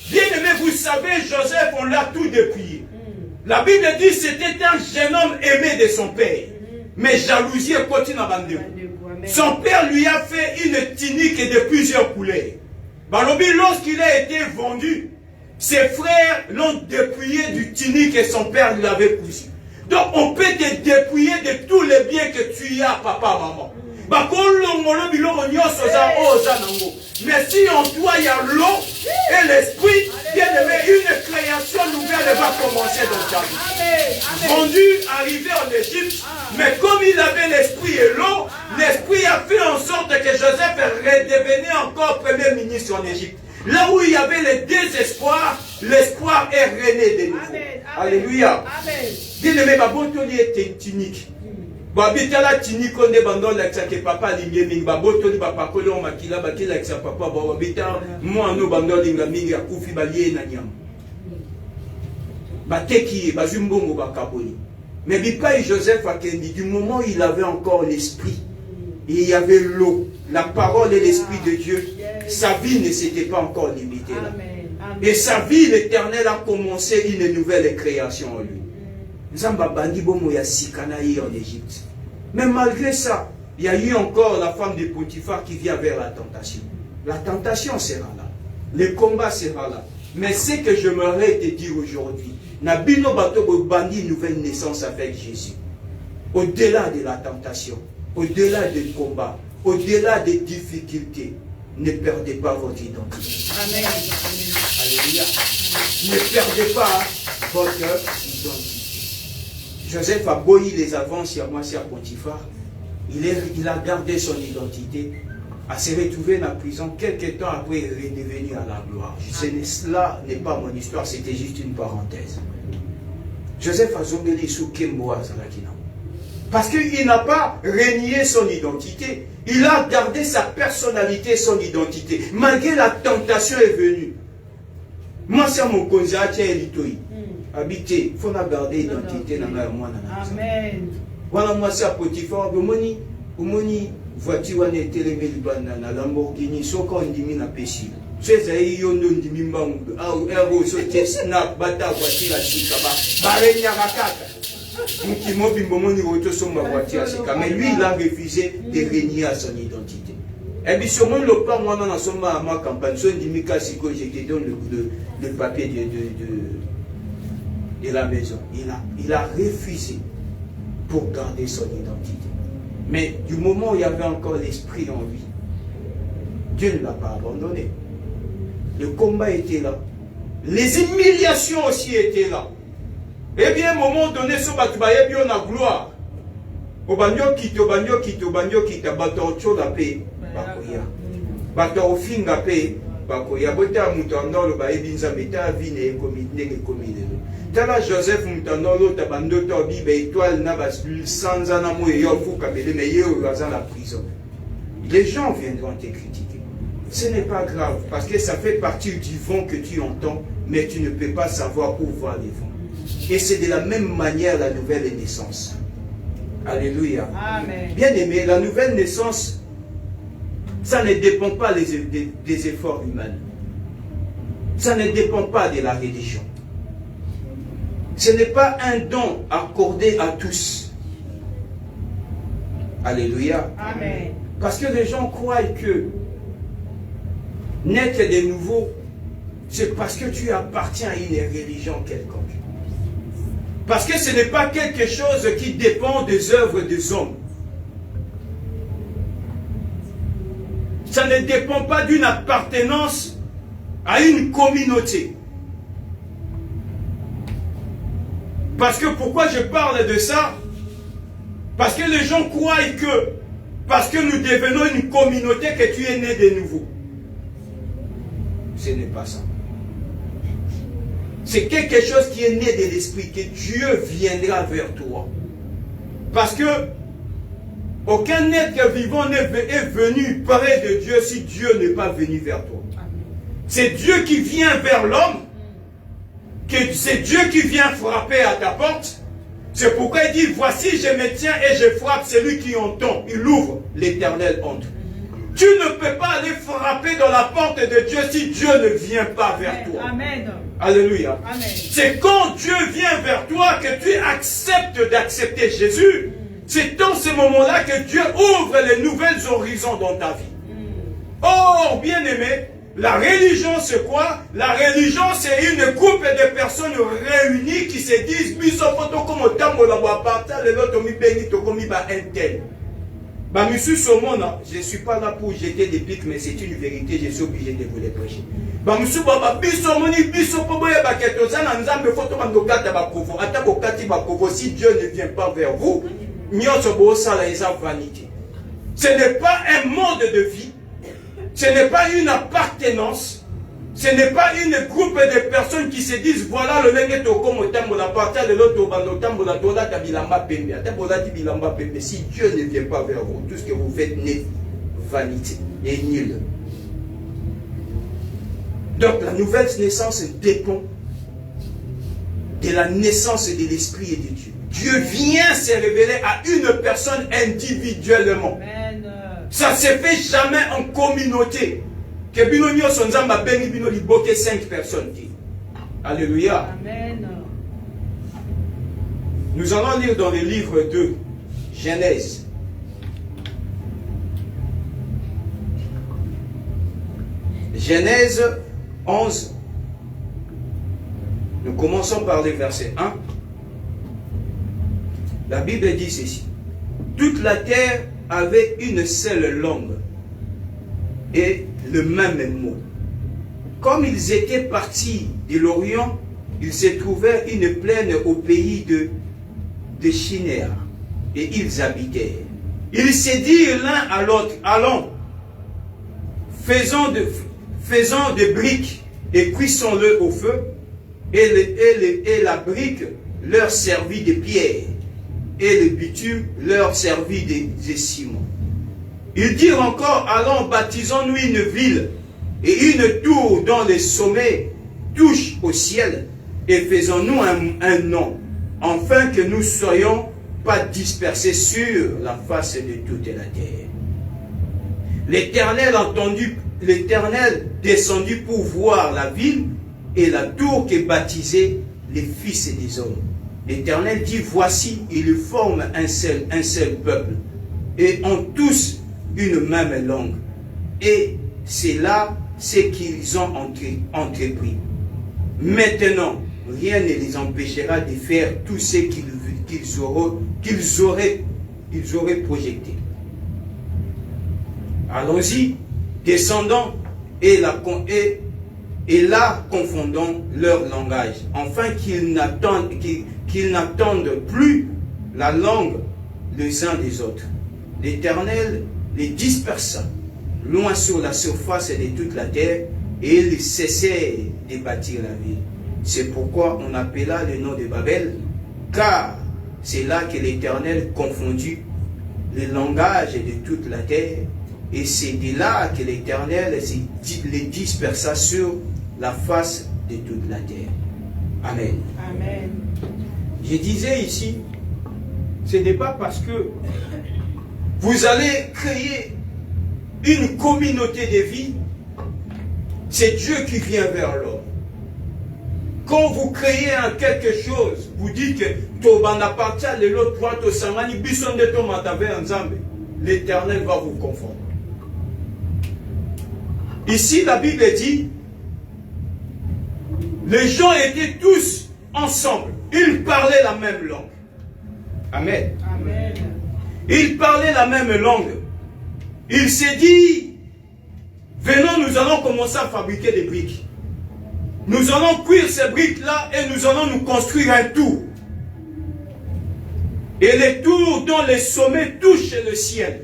Bien aimé, vous savez, Joseph, on l'a tout dépouillé. La Bible dit que c'était un jeune homme aimé de son père. Mais jalousie continue à bander. Son père lui a fait une tunique de plusieurs couleurs. Lorsqu'il a été vendu, ses frères l'ont dépouillé du tunique et son père l'avait cousu. Donc on peut te dépouiller de tous les biens que tu as, papa, maman. Mais si en toi il y a l'eau et l'esprit, bien aimé, une création nouvelle va commencer dans ta vie. Vendu, arrivé en Égypte, mais comme il avait l'esprit et l'eau, l'esprit a fait en sorte que Joseph redevenait encore premier ministre en Égypte. Là où il y avait le désespoir, l'espoir est rené de nouveau. Alléluia. Bien aimé, babotoli était tunique. Babitala tunique on est bandon la que papa limie babotoli babakoli on makila bakila que papa babita moi no bandon linga mingi ya kufi balie na nyama. Bateki bazumbongo bakaboli. Mais Bipa et Joseph Akendi, du moment où il avait encore l'esprit, et il y avait l'eau, la parole et l'esprit de Dieu, sa vie ne s'était pas encore limitée là. Et sa vie, l'Éternel a commencé une nouvelle création en lui. Zamba bandi bomo ya sikanaï en Égypte. Mais malgré ça, il y a eu encore la femme de Potiphar qui vient vers la tentation. La tentation sera là. Le combat sera là. Mais ce que j'aimerais te dire aujourd'hui, Nabino Batobo bandi nouvelle naissance avec Jésus. Au-delà de la tentation, au-delà des combats, au-delà des difficultés, ne perdez pas votre identité. Amen. Alléluia. Ne perdez pas votre identité. Joseph a boyi les avances à moi, c'est à Potiphar. Il a gardé son identité, a se retrouvé dans la prison. Quelques temps après, il est devenu à la gloire. Cela n'est pas mon histoire, c'était juste une parenthèse. Joseph a zongeli sous Kemboa Zalakina. Parce qu'il n'a pas renié son identité. Il a gardé sa personnalité, son identité. Malgré la tentation est venue. Moi, c'est mon konzatia et l'itoï. Habité, il faut garder l'identité dans la moine. Amen. Voilà, moi, c'est à Potiphar. Umoni, voiture, on est télémé dans Lamborghini, soko ndimi na pesi. C'est yondo ndimi mbangu. Ero so snap bata voiture à Chikaba. Barenya rakata. Mais lui, il a refusé de renier à son identité. Et puis sur le pas, moi, dans ma campagne, j'ai te donne le papier de la maison. Il a refusé pour garder son identité. Mais du moment où il y avait encore l'esprit en lui, Dieu ne l'a pas abandonné. Le combat était là. Les humiliations aussi étaient là. Et bien, à un moment donné, ce batubaye bien la gloire. Obanyo kito, bato la paix, bakoya. Bato finga paix, bakoya. Bota mutandolo ba ebinza meta vine komine komine. Tala Joseph mutandolo tabando tobi ba étoile na bas sanza na mo yo fuka bele mais yo dans la prison. Les gens viendront te critiquer. Ce n'est pas grave parce que ça fait partie du vent que tu entends, mais tu ne peux pas savoir où va les vents. Et c'est de la même manière la nouvelle naissance. Alléluia. Amen. Bien aimé, la nouvelle naissance, ça ne dépend pas des efforts humains. Ça ne dépend pas de la religion. Ce n'est pas un don accordé à tous. Alléluia. Amen. Parce que les gens croient que naître de nouveau, c'est parce que tu appartiens à une religion quelconque. Parce que ce n'est pas quelque chose qui dépend des œuvres des hommes. Ça ne dépend pas d'une appartenance à une communauté. Parce que pourquoi je parle de ça? Parce que les gens croient que parce que nous devenons une communauté que tu es né de nouveau. Ce n'est pas ça. C'est quelque chose qui est né de l'esprit, que Dieu viendra vers toi. Parce que aucun être vivant est venu près de Dieu si Dieu n'est pas venu vers toi. C'est Dieu qui vient vers l'homme, c'est Dieu qui vient frapper à ta porte. C'est pourquoi il dit, voici je me tiens et je frappe celui qui entend. Il ouvre, l'Éternel entre. Tu ne peux pas aller frapper dans la porte de Dieu si Dieu ne vient pas vers toi. Amen. Alléluia. C'est quand Dieu vient vers toi que tu acceptes d'accepter Jésus. C'est dans ce moment-là que Dieu ouvre les nouvelles horizons dans ta vie. Or, bien-aimé, la religion c'est quoi? La religion c'est une groupe de personnes réunies qui se disent je ne suis pas là pour jeter des pics, mais c'est une vérité, je suis obligé de vous les prêcher. Si Dieu ne vient pas vers vous, ce n'est pas un mode de vie, ce n'est pas une appartenance, ce n'est pas une groupe de personnes qui se disent voilà le lengue comme la partage de l'autre si Dieu ne vient pas vers vous, tout ce que vous faites n'est vanité et nul. Donc la nouvelle naissance dépend de la naissance de l'esprit et de Dieu. Dieu vient se révéler à une personne individuellement. Amen. Ça ne se fait jamais en communauté. Que Binonio Sonzamba Beni Bino Liboke 5 personnes. Alléluia. Amen. Nous allons lire dans le livre de Genèse. Genèse 11. Nous commençons par le verset 1. La Bible dit ceci. Toute la terre avait une seule langue et le même mot. Comme ils étaient partis de l'Orient, ils se trouvèrent une plaine au pays de Shinéar et ils habitèrent. Ils se dirent l'un à l'autre, allons, faisons des briques et cuissons-le au feu, et la brique leur servit de pierre, et le bitume leur servit de ciment. Ils dirent encore, allons, baptisons-nous une ville, et une tour dont les sommets touchent au ciel, et faisons-nous un nom, afin que nous ne soyons pas dispersés sur la face de toute la terre. L'Éternel descendit pour voir la ville et la tour que baptisaient les fils des hommes. L'Éternel dit, voici, ils forment un seul peuple, et ont tous une même langue. Et c'est là ce qu'ils ont entrepris. Maintenant, rien ne les empêchera de faire tout ce qu'ils auraient projeté. Allons-y, descendons et là confondons leur langage, afin qu'ils n'attendent plus la langue les uns des autres. L'Éternel les dispersa loin sur la surface de toute la terre, et ils cessaient de bâtir la ville. C'est pourquoi on appela le nom de Babel, car c'est là que l'Éternel confondit le langage de toute la terre, et c'est de là que l'Éternel les dispersa sur la face de toute la terre. Amen. Amen. Je disais ici, ce n'est pas parce que vous allez créer une communauté de vie, c'est Dieu qui vient vers l'homme. Quand vous créez quelque chose, vous dites que l'Éternel va vous confondre. Ici, la Bible dit, les gens étaient tous ensemble. Ils parlaient la même langue. Amen. Amen. Ils parlaient la même langue. Il s'est dit, venons, nous allons commencer à fabriquer des briques. Nous allons cuire ces briques-là et nous allons nous construire un tour. Et les tours dont les sommets touchent le ciel.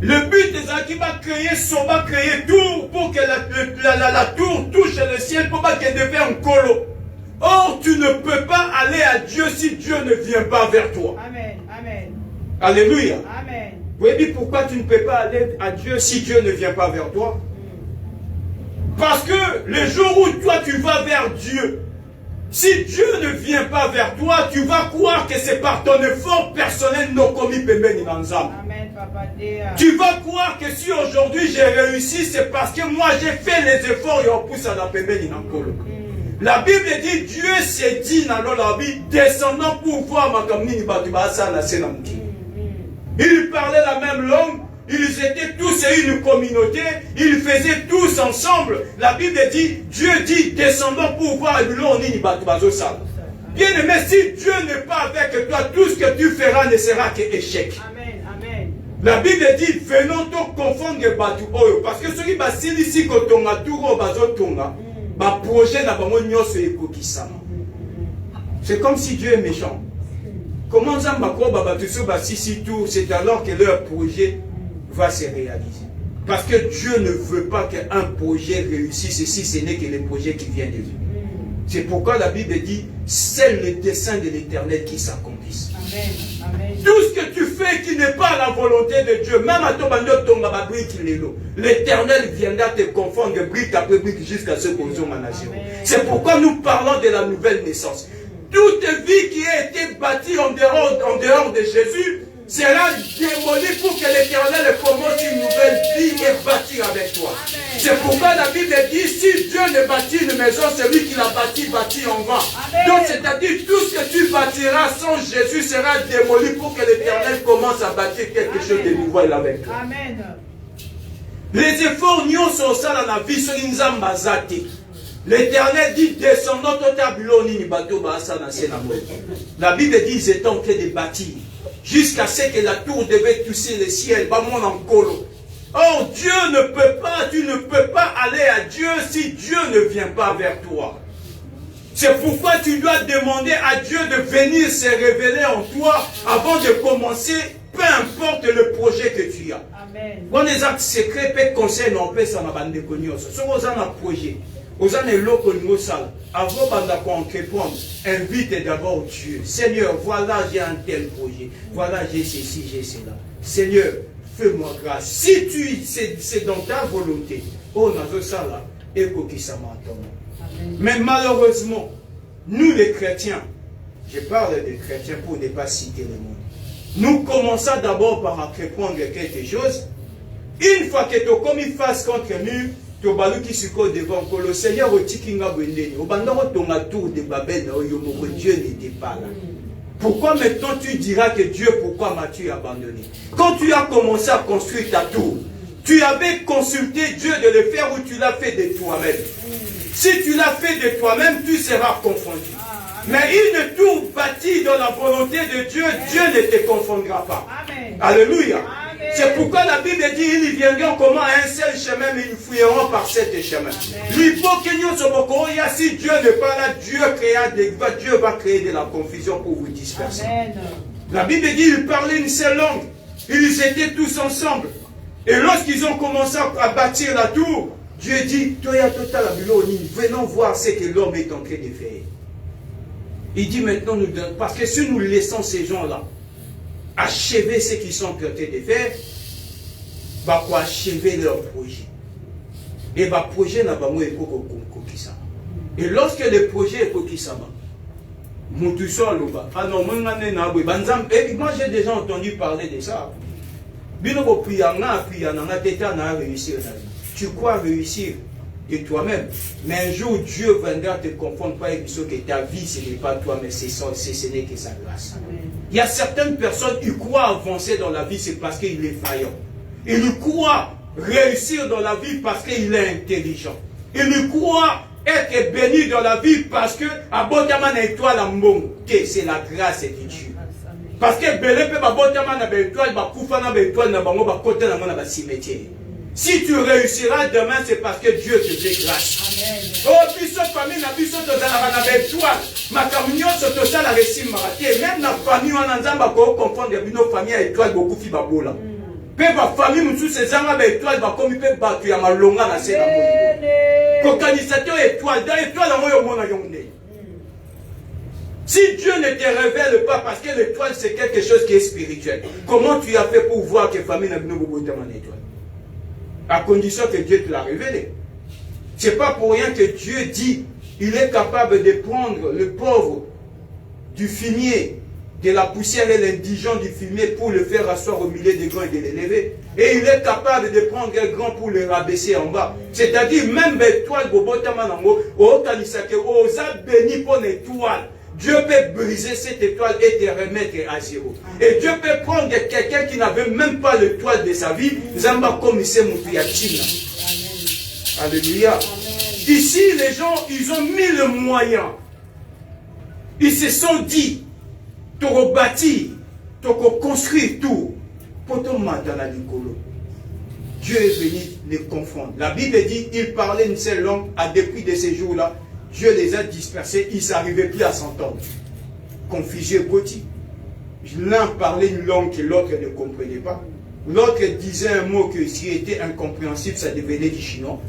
Le but des gens qui va créer tour pour que la tour touche le ciel pour pas qu'elle devienne un colo. Or, tu ne peux pas aller à Dieu si Dieu ne vient pas vers toi. Amen. Amen. Alléluia. Amen. Vous voyez pourquoi tu ne peux pas aller à Dieu si Dieu ne vient pas vers toi? Parce que le jour où toi tu vas vers Dieu, si Dieu ne vient pas vers toi, tu vas croire que c'est par ton effort personnel non commis pembeni ensemble. Amen, Papa Déa. Tu vas croire que si aujourd'hui j'ai réussi, c'est parce que moi j'ai fait les efforts et on pousse à la pembeni nankolo. La Bible dit, Dieu s'est dit dans la Bible, descendant pour voir ma kamini batubasa na senamki. Ils parlaient la même langue, ils étaient tous une communauté, ils faisaient tous ensemble. La Bible dit, Dieu dit, descendons pour voir l'oni batubazo sal. Bien aimé, si Dieu n'est pas avec toi, tout ce que tu feras ne sera qu'échec. Amen. Amen. La Bible dit, venons donc confondre les batu oyo. Parce que ceux qui basili si kotonga turo bazo tonga, ba projet na bango nyonso ekokisama. C'est comme si Dieu est méchant. Comment ça m'a c'est alors que leur projet va se réaliser. Parce que Dieu ne veut pas qu'un projet réussisse si ce n'est que le projet qui vient de lui. C'est pourquoi la Bible dit, c'est le dessein de l'Éternel qui s'accomplisse. Tout ce que tu fais qui n'est pas la volonté de Dieu, même à ton l'Éternel viendra te confondre brique après brique jusqu'à ce qu'on soit en nation. C'est pourquoi nous parlons de la nouvelle naissance. Toute vie qui a été bâtie en dehors de Jésus sera démolie pour que l'Éternel commence une nouvelle vie et bâtir avec toi. C'est pourquoi la Bible dit, si Dieu ne bâtit une maison, celui qui l'a bâti en vain. Donc c'est-à-dire tout ce que tu bâtiras sans Jésus sera démoli pour que l'Éternel commence à bâtir quelque chose de nouveau avec toi. Amen. Les efforts n'y sont ça dans la vie, sur une zambazati. L'Éternel dit, descendons au tableau, la Bible dit, ils étaient en train de bâtir, jusqu'à ce que la tour devait toucher le ciel, Or, Dieu ne peut pas, tu ne peux pas aller à Dieu si Dieu ne vient pas vers toi. C'est pourquoi tu dois demander à Dieu de venir se révéler en toi avant de commencer, peu importe le projet que tu as. Amen. Quand les actes secrets peuvent conseiller, on peut s'en abandonner. Si vous avez un projet, vous avez un loco de salle, avant de entreprendre, invite d'abord Dieu. Seigneur, voilà, j'ai un tel projet. Voilà, j'ai ceci, j'ai cela. Seigneur, fais-moi grâce. Si c'est dans ta volonté, oh, dans ça là, écoute qui ça m'attend. Mais malheureusement, nous les chrétiens, je parle des chrétiens pour ne pas citer le monde, nous commençons d'abord par entreprendre quelque chose. Une fois que tu as commis face contre nous, tu as qui se colle devant le Seigneur au Tikinga Bendeni. Au bandaro ton tour de Babel, Dieu n'était pas là. Pourquoi maintenant tu diras que Dieu, pourquoi m'as-tu abandonné? Quand tu as commencé à construire ta tour, tu avais consulté Dieu de le faire ou tu l'as fait de toi-même. Si tu l'as fait de toi-même, tu seras confondu. Mais une tour bâtie dans la volonté de Dieu, Dieu ne te confondra pas. Amen. Alléluia. Amen. C'est pourquoi la Bible dit, ils viendront comment à un seul chemin, mais ils fouilleront par sept chemins. Si Dieu n'est pas là, Dieu va créer de la confusion pour vous disperser. Amen. La Bible dit, ils parlaient une seule langue. Ils étaient tous ensemble. Et lorsqu'ils ont commencé à bâtir la tour, Dieu dit, venons voir ce que l'homme est en train de faire. Il dit maintenant, parce que si nous laissons ces gens-là achever ce qu'ils sont en train de faire, va quoi achever leur projet. Et le projet n'a pas moins et lorsque le projet est kokisama, moi j'ai déjà entendu parler de ça. Tu crois réussir de toi-même, mais un jour Dieu viendra te confondre par que ta vie ce n'est pas toi, mais ce n'est que sa grâce. Il y a certaines personnes qui croient avancer dans la vie, c'est parce qu'il est faillant. Il croit réussir dans la vie parce qu'il est intelligent. Il croit être béni dans la vie parce que c'est la grâce de Dieu. Parce que si tu réussiras demain, c'est parce que Dieu te fait grâce. Oh, biso famille na biso tozala na étoile. Makamnyo soto sala récit maraté. Même la famille on nzamba ko confondre bino famille à étoile beaucoup fi babola. Pe ba famille musu sezanga ba étoile ba komi pe ba tu ya malonga na sena mo. Kokanisateur étoile, dans étoile na moyo mona yonde. Si Dieu ne te révèle pas, parce que l'étoile c'est quelque chose qui est spirituel, comment tu as fait pour voir que famille n'a pas beaucoup de étoile? À condition que Dieu te l'a révélé. Ce n'est pas pour rien que Dieu dit, il est capable de prendre le pauvre du fumier, de la poussière et l'indigent du fumier pour le faire asseoir au milieu des grands et de l'élever. Et il est capable de prendre un grand pour le rabaisser en bas. C'est-à-dire, même l'étoile, béni pour l'étoile. Dieu peut briser cette étoile et te remettre à zéro. Et Dieu peut prendre quelqu'un qui n'avait même pas l'étoile de sa vie. Zamba comme il s'est montré à Tina. Alléluia. Ici, les gens, ils ont mis le moyen. Ils se sont dit, tu rebâtir, tu construire tout. Pour ton matin à l'école. Dieu est venu les confondre. La Bible dit, ils parlaient une seule langue. À depuis de ces jours-là, Dieu les a dispersés, ils n'arrivaient plus à s'entendre. Confusion quotidienne. L'un parlait une langue que l'autre ne comprenait pas. L'autre disait un mot qui était incompréhensible, ça devenait du chinois.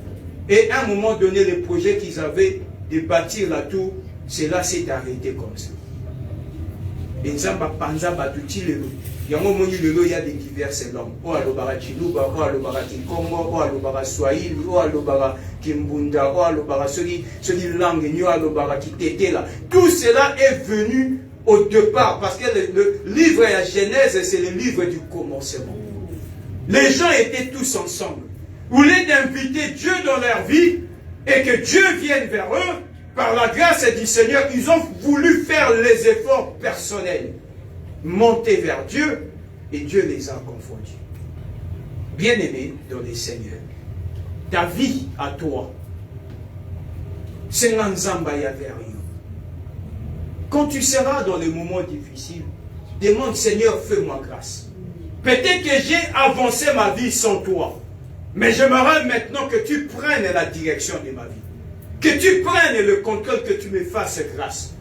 Et à un moment donné, le projet qu'ils avaient de bâtir la tour, cela s'est arrêté comme ça. Et Nzamba Panza Batuti Lelo. Il y a un moment où il y a des diverses langues. O alobara Chiluba, o alobara Kinkongo, o alobara Swahili, o alobara Kimbunda, o alobara Soli langue, o alobara Kitetela. Tout cela est venu au départ, parce que le livre de la Genèse, c'est le livre du commencement. Les gens étaient tous ensemble. Vous voulez d'inviter Dieu dans leur vie et que Dieu vienne vers eux. Par la grâce du Seigneur, ils ont voulu faire les efforts personnels. Monter vers Dieu et Dieu les a confondus. Bien-aimés dans les Seigneurs, ta vie à toi, c'est l'Anzambaya vers eux. Quand tu seras dans les moments difficiles, demande Seigneur, fais-moi grâce. Peut-être que j'ai avancé ma vie sans toi, mais j'aimerais maintenant que tu prennes la direction de ma vie. Que tu prennes le contrôle, que tu me fasses grâce.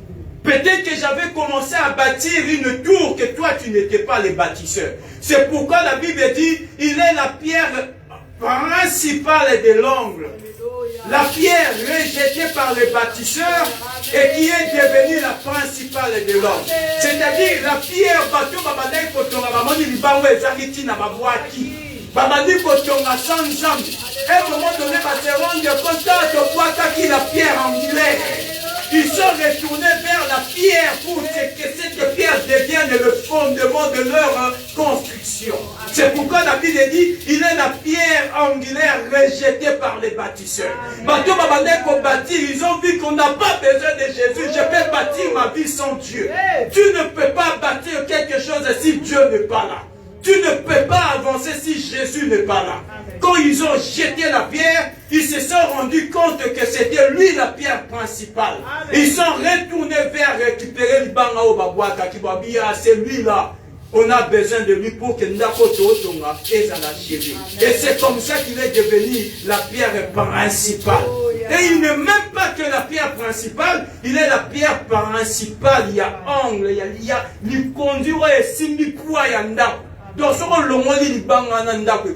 Peut-être que j'avais commencé à bâtir une tour que toi tu n'étais pas le bâtisseur. C'est pourquoi la Bible dit, il est la pierre principale de l'angle. La pierre rejetée par les bâtisseurs et qui est devenue la principale de l'angle. C'est-à-dire la pierre bateau babadai kotonga bamoni libango ezangiti na babwaki. Babadi kotonga sans zambi. Et à un moment donné, va se rendre compte qui la pierre angulaire. Ils sont retournés vers la pierre pour que cette pierre devienne le fondement de leur construction. C'est pourquoi la Bible dit, il est la pierre angulaire rejetée par les bâtisseurs. Ils ont vu qu'on n'a pas besoin de Jésus. Je peux bâtir ma vie sans Dieu. Tu ne peux pas bâtir quelque chose si Dieu n'est pas là. Tu ne peux pas avancer si Jésus n'est pas là. Quand ils ont jeté la pierre, ils se sont rendus compte que c'était lui la pierre principale. Ils sont retournés vers récupérer le banga au babouaka qui va dire, c'est lui là. On a besoin de lui pour que Ndako Totonga ait la cheville. Et c'est comme ça qu'il est devenu la pierre principale. Et il n'est même pas que la pierre principale, il est la pierre principale. Il y a angle, il y a le conduit et simbi poids yanda. Donc ce qu'on le dit banga nanda que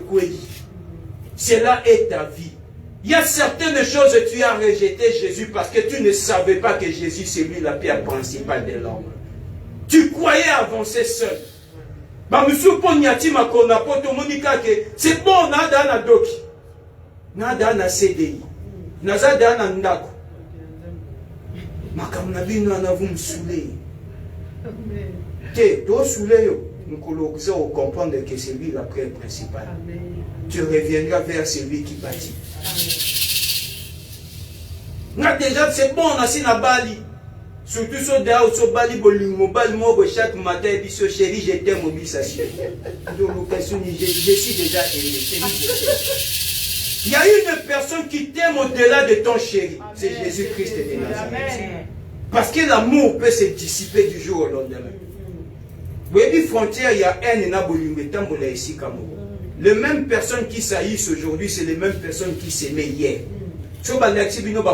cela est ta vie. Il y a certaines choses que tu as rejeté Jésus parce que tu ne savais pas que Jésus c'est lui la pierre principale de l'homme. Tu croyais avancer seul. Bah, monsieur Ponyati Makona, Potomonika, c'est bon, nada na doki. Nada na CDI. Nazada na ndako. Makamnabi no na vous soulé. Te, toi soulé yo. Nous colloquons comprendre que c'est lui la prière principale. Tu reviendras vers celui qui bâtit. Na déjà c'est bon, on a si na bali. Surtout sur des hauts, sur Bali, chaque matin, et puis chéri, je t'aime, mobilisation. Je suis déjà aimé. Il y a une personne qui t'aime au-delà de ton chéri. C'est Jésus-Christ de Nazareth. Parce que l'amour peut se dissiper du jour au lendemain. Vous voyez, frontière, il y a un et ici comme les mêmes personnes qui saillissent aujourd'hui, c'est les mêmes personnes qui s'aimaient hier. Sur la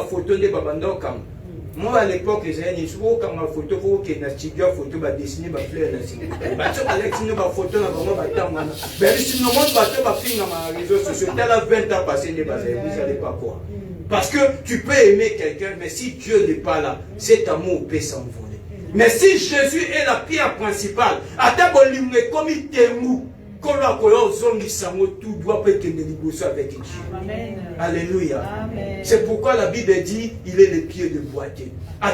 photo de Babando comme. Moi à l'époque, les années, quand ma photo, il y a une photo, dessiner ma fleur, ma photo, mais si nous montrons ma réseau social, tu as 20 ans passé, vous n'allez pas quoi. Parce que tu peux aimer quelqu'un, mais si Dieu n'est pas là, cet amour peut s'envoler. Mais si Jésus est la pierre principale, à ta bolime, comme il t'aime, tout doit être avec Dieu. Amen. Alléluia. C'est pourquoi la Bible dit il est le pied de boîtier. Il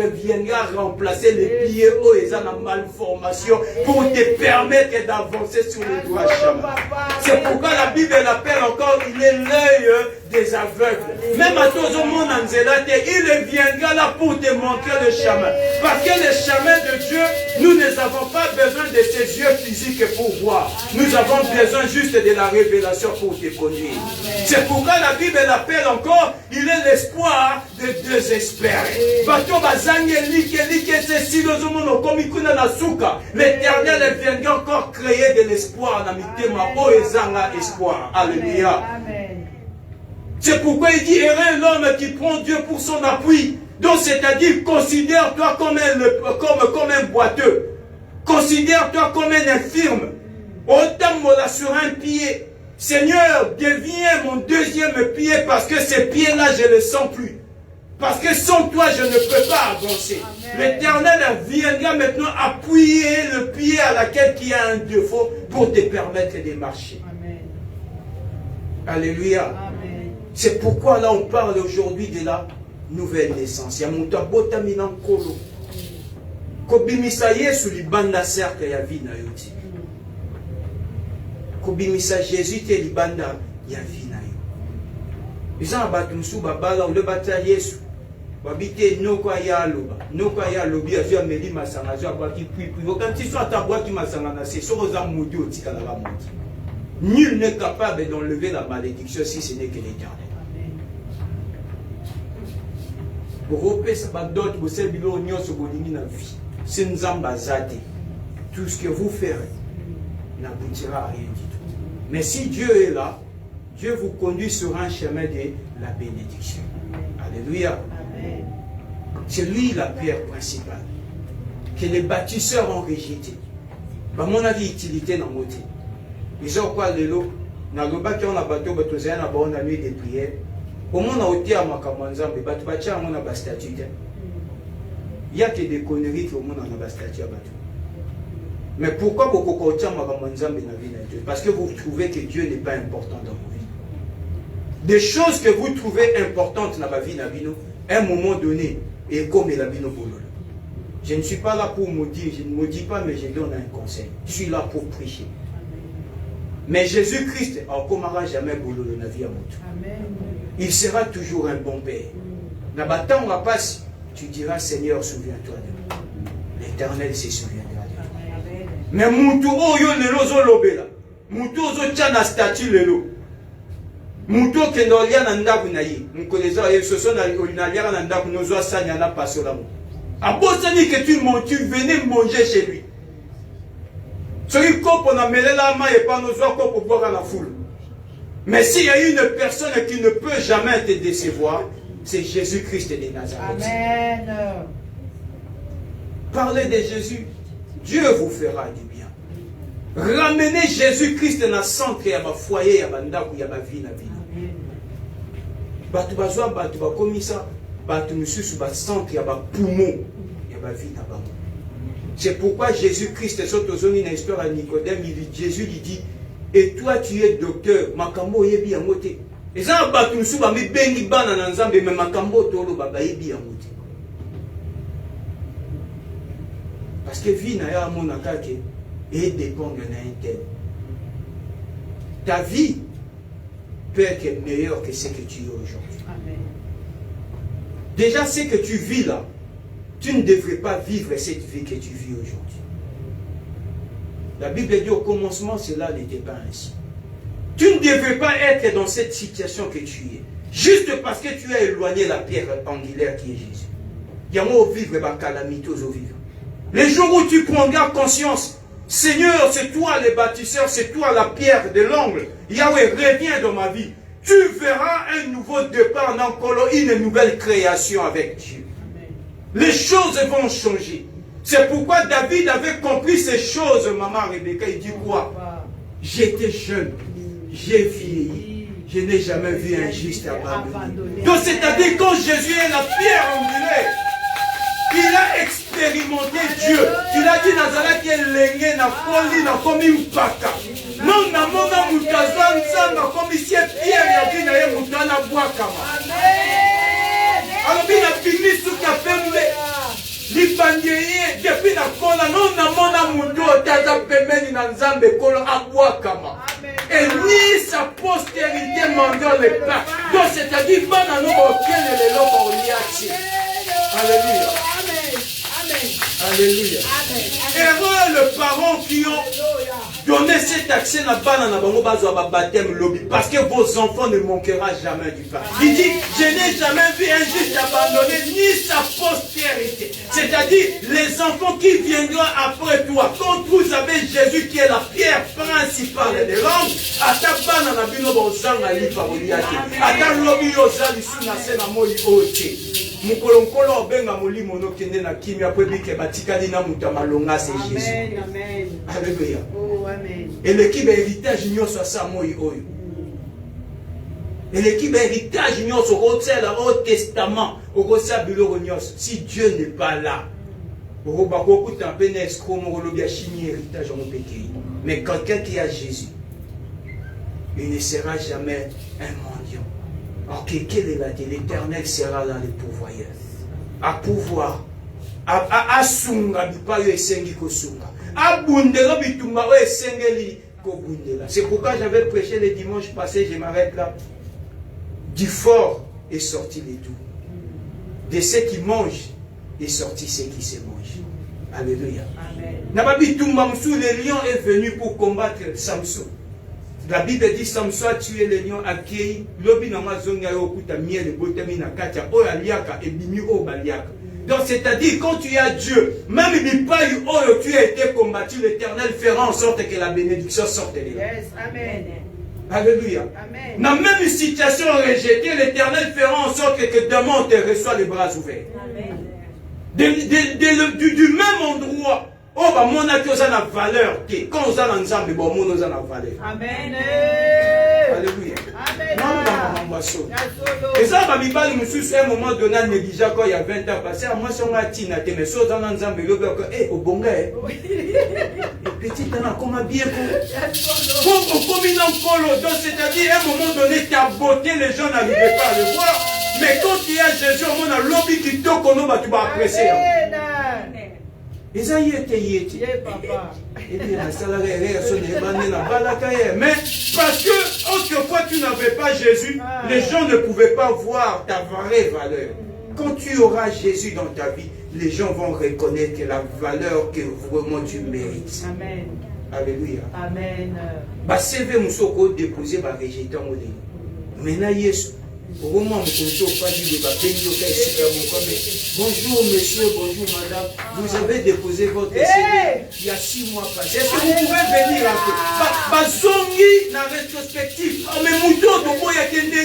reviendra remplacer les pieds où ils ont la malformation pour te permettre d'avancer sur le droit chemin. C'est pourquoi la Bible l'appelle encore il est l'œil des aveugles. Même à tous au monde en Zélate, il viendra là pour te montrer le chemin. Parce que le chemin de Dieu, nous n'avons pas besoin de ses yeux physiques pour voir. Nous avons besoin juste de la révélation pour te conduire. C'est pourquoi la Bible l'appelle encore, il est l'espoir de désespérés. L'Éternel viendra encore créer de l'espoir dans mes espoir. Alléluia. C'est pourquoi il dit, heureux l'homme qui prend Dieu pour son appui. Donc c'est-à-dire, considère-toi comme un boiteux. Considère-toi comme un infirme. Autant sur un pied. Seigneur, deviens mon deuxième pied parce que ces pieds-là, je ne les sens plus. Parce que sans toi, je ne peux pas avancer. L'Éternel viendra maintenant appuyer le pied à laquelle il y a un défaut pour te permettre de marcher. Amen. Alléluia. C'est pourquoi là, on parle aujourd'hui de la nouvelle naissance. Il y a mon tabota minan kolo. Kobimisa Yesu libanda cercle ya vie na yoti. Kobimisa Jésus te libanda ya vie na yo. Ils ont abattu msou babala ou le bata Yesu. Babite noko ya loba. Noko ya lobi azu ameli masanga azu abaki puis. Quand tu sois ta boîte masanga na c'est sur aux amodi otika la modi. Nul n'est capable d'enlever la malédiction si ce n'est que l'Éternel. Tout ce que vous ferez n'aboutira à rien du tout. Mais si Dieu est là, Dieu vous conduit sur un chemin de la bénédiction. Alléluia. C'est lui la pierre principale que les bâtisseurs ont rejetée. À mon avis, utilité dans mon temps. Ils ont quoi de l'eau? Dans le bateau, on a bateau, on a nuit de prière. Au monde, on a été à Makamanzambe, on a un statut. Il y a que des conneries qui au monde on a un statut à bateau. Mais pourquoi beaucoup de gens Makamanzambe dans la vie de Dieu? Parce que vous trouvez que Dieu n'est pas important dans vos vies. Des choses que vous trouvez importantes dans la vie, à un moment donné, et comme la vie je ne suis pas là pour maudire, je ne maudis pas, mais je donne un conseil. Je suis là pour prêcher. Mais Jésus-Christ ne jamais boulot dans la vie à mon. Il sera toujours un bon père. N'abattant la passe, tu diras Seigneur, souviens-toi de moi. L'Éternel se souviendra de toi. Mais mon tour, oh yo le lozo lobela. Muto ozotia na statut lelo. Muto kendo lia na ndaku na ye. Mukoleza ye soso na lia na ndaku nozo asanya na paso la mo. Abosani que tu venais manger chez lui. Soki kopo na melela ma et pas nozo kopo boire la foule. Mais s'il y a une personne qui ne peut jamais te décevoir, c'est Jésus-Christ de Nazareth. Amen. Parlez de Jésus, Dieu vous fera du bien. Ramenez Jésus-Christ dans le centre, il y a ma foyer, il y a ma ndako, il y a ma vie, la vie. Batu bazwa, batu bakomisa, batu mususu ba centre, il y a ma poumon, il y a ma vie là-bas. C'est pourquoi Jésus-Christ, sur dans l'histoire à Nicodème, Jésus lui dit, et toi tu es docteur, makambo yebi yangote. Et ça, batu mususu ba mi bengi bana na nzambe, mais makambo tolo ba yebi yangote. Parce que vie n'a pas mon akake et dépend de l'intérêt. Ta vie peut être meilleure que ce que tu es aujourd'hui. Amen. Déjà, ce que tu vis là, tu ne devrais pas vivre cette vie que tu vis aujourd'hui. La Bible dit au commencement, cela n'était pas ainsi. Tu ne devrais pas être dans cette situation que tu es. Juste parce que tu as éloigné la pierre angulaire qui est Jésus. Il y a moi vivre ma calamité aux vivants. Les jours où tu prendras conscience, Seigneur, c'est toi le bâtisseur, c'est toi la pierre de l'angle. Yahweh, reviens dans ma vie. Tu verras un nouveau départ dans Kolo, une nouvelle création avec Dieu. Amen. Les choses vont changer. C'est pourquoi David avait compris ces choses, maman Rebecca. Il dit quoi? J'étais jeune, j'ai vieilli, je n'ai jamais vu un juste abandonné. Donc c'est-à-dire quand Jésus est la pierre angulaire, il a expérimenté Dieu. Il a dit Nazareth est l'engé na koli na komi mpaka. Non na mona mutazan sanga komi si pierre ya bina ye mutana bwakama. Alors bina fini suka pembe. Libangeye depuis na kola non na mona muto taza pembeni na nzambe kolo abwakama. Et ni sa postérité mandant le pain. Donc c'est-à-dire bana no okele le loko oliati. Alléluia. Alléluia. Heureux le parent qui ont donné cet accès à la baptême lobby parce que vos enfants ne manqueront jamais du pain. Il dit, je n'ai jamais vu un juste abandonné ni sa postérité. C'est-à-dire les enfants qui viendront après toi. Quand vous avez Jésus qui est la pierre principale de l'homme, à ta banane à bino bozanga lipa boliaki. À ta lobby ozali suna sena moi ote. Mukolonkolo obenga molimo no kende na kimia po bike batikali na muta malonga c'est Jésus. Amen. Alléluia. Oh amen. Et l'équipe héritage nyonso sa moi oyo. Et l'équipe héritage nyonso kotela au testament okosa biloko nyonso. Si Dieu n'est pas là, okobako kuta pene escroc mo lobia chini héritage en pekei. Mais quelqu'un qui a Jésus, il ne sera jamais un mendiant. Ok, quelle est la vie? L'Éternel sera dans les pourvoyeurs. À pouvoir. À sunga bipayo esengi kosunga. À bundela bitumba o esengeli ko bundela. C'est pourquoi j'avais prêché le dimanche passé, je m'arrête là. Du fort est sorti les doux. De ceux qui mangent est sorti ceux qui se mangent. Alléluia. Amen. Nababitumba msou, le lion est venu pour combattre Samson. La Bible dit Samson a tué les lions à Kei. Lobi na mazonga yo kuta miel botami na katia o aliaka et bimi o baliaka. Donc c'est-à-dire quand tu as Dieu, même il pas eu oh tu as été combattu, l'Éternel fera en sorte que la bénédiction sorte de là. Yes, amen. Alléluia. Amen. Dans la même situation rejetée, l'Éternel fera en sorte que demain on te reçoit les bras ouverts. Amen. Du même endroit. Oh, bah, mon acte, on a la valeur. Quand on a l'ensemble, bon, on a la valeur. Amen. Alléluia. Amen. Non, et ça, bah, Bibali, monsieur, à un moment donné, négligé, quand il y a 20 ans passé, moi, si on a tina, mais si on a l'ensemble, eh, au bon gars, petit, on a comment bien pour comme il en colo. Donc, c'est-à-dire, à un moment donné, ta beauté, les gens n'arrivaient pas à le voir. Mais quand il y a Jésus, on a lobby qui toque, on va, tu vas apprécier. Et ça y était. Et puis la salariée, mais parce que autrefois tu n'avais pas Jésus, les gens ne pouvaient pas voir ta vraie valeur. Quand tu auras Jésus dans ta vie, les gens vont reconnaître la valeur que vraiment tu mérites. Amen. Alléluia. Amen. CV Moussoko déposé par rejeté en Odé. Maintenant, Yesu. Bonjour monsieur, bonjour madame. Vous avez déposé votre CV il y a 6 mois passés. Est-ce que vous pouvez venir un peu? Bazongi na rétrospective. Mais mouton,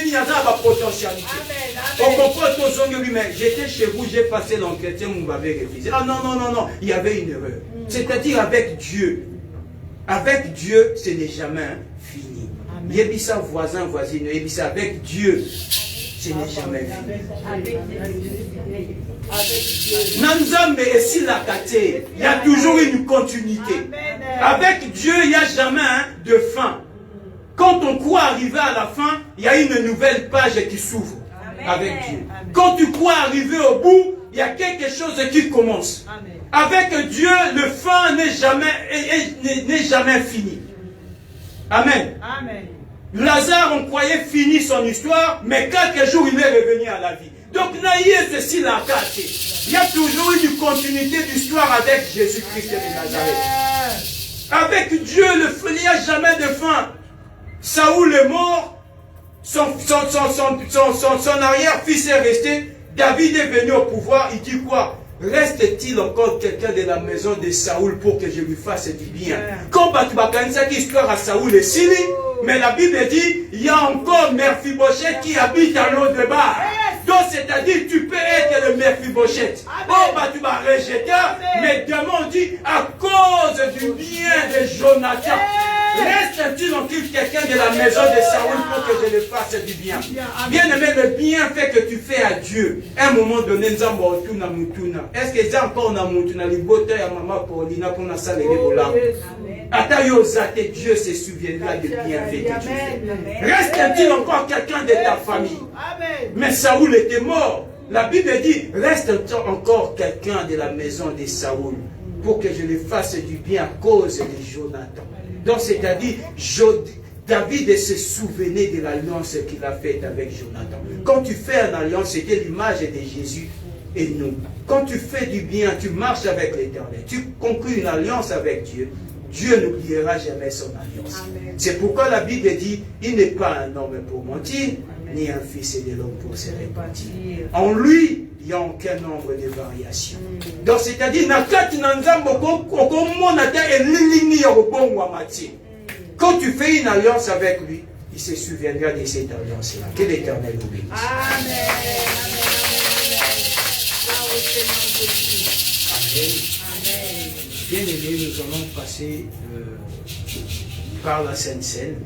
il y a des potentialités. On comprend ton zongi, oui, mais j'étais chez vous, j'ai passé l'entretien, vous m'avez refusé. Ah non, il y avait une erreur. C'est-à-dire avec Dieu. Avec Dieu, ce n'est jamais fini. Yébissa voisin, voisine, Yébissa avec Dieu, ce n'est jamais fini. Nanzambe et si la kate, il y a toujours une continuité. Avec Dieu, il n'y a jamais de fin. Quand on croit arriver à la fin, il y a une nouvelle page qui s'ouvre avec Dieu. Quand tu crois arriver au bout, il y a quelque chose qui commence. Avec Dieu, le fin n'est jamais fini. Amen. Amen. Lazare, on croyait fini son histoire, mais quelques jours, il est revenu à la vie. Donc, naïe, ceci l'a caché. Il y a toujours une continuité d'histoire avec Jésus-Christ de Nazareth. Avec Dieu, il n'y a jamais de fin. Saoul est mort, son arrière-fils est resté, David est venu au pouvoir, il dit quoi? Reste-t-il encore quelqu'un de la maison de Saoul pour que je lui fasse du bien? Quand tu vas connaître cette histoire à Saoul et Sili, mais la Bible dit, il y a encore Mephibosheth qui habite à l'autre bas. Donc c'est-à-dire, tu peux être le Mephibosheth. Oh, tu vas rejeter, mais demain on dit, à cause du bien de Jonathan, reste-t-il encore quelqu'un de la maison de Saoul pour que je lui fasse du bien? Bien aimé, le bienfait que tu fais à Dieu, à un moment donné, est-ce que c'est encore na mutuna libota ya maman Paulina pour na salle de bola? Atayozate, Dieu se souviendra du bienfait que tu fais. Reste-t-il encore quelqu'un de ta famille? Mais Saoul était mort. La Bible dit, reste-t-il encore quelqu'un de la maison de Saoul pour que je lui fasse du bien à cause de Jonathan? Donc c'est-à-dire, David se souvenait de l'alliance qu'il a faite avec Jonathan. Quand tu fais une alliance, c'était l'image de Jésus et nous. Quand tu fais du bien, tu marches avec l'Éternel, tu conclus une alliance avec Dieu, Dieu n'oubliera jamais son alliance. C'est pourquoi la Bible dit, il n'est pas un homme pour mentir, ni un fils de l'homme pour se repentir. En lui, il n'y a aucun nombre de variations. Donc c'est-à-dire, quand tu fais une alliance avec lui, il se souviendra de cette alliance-là. Que l'Éternel nous bénisse. Amen. Bien aimé, nous allons passer par la Sainte Seine.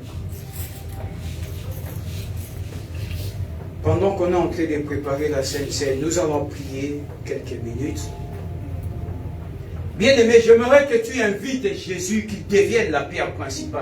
Pendant qu'on est en train de préparer la Sainte Seine, nous allons prier quelques minutes. Bien aimé, j'aimerais que tu invites Jésus qui devienne la pierre principale.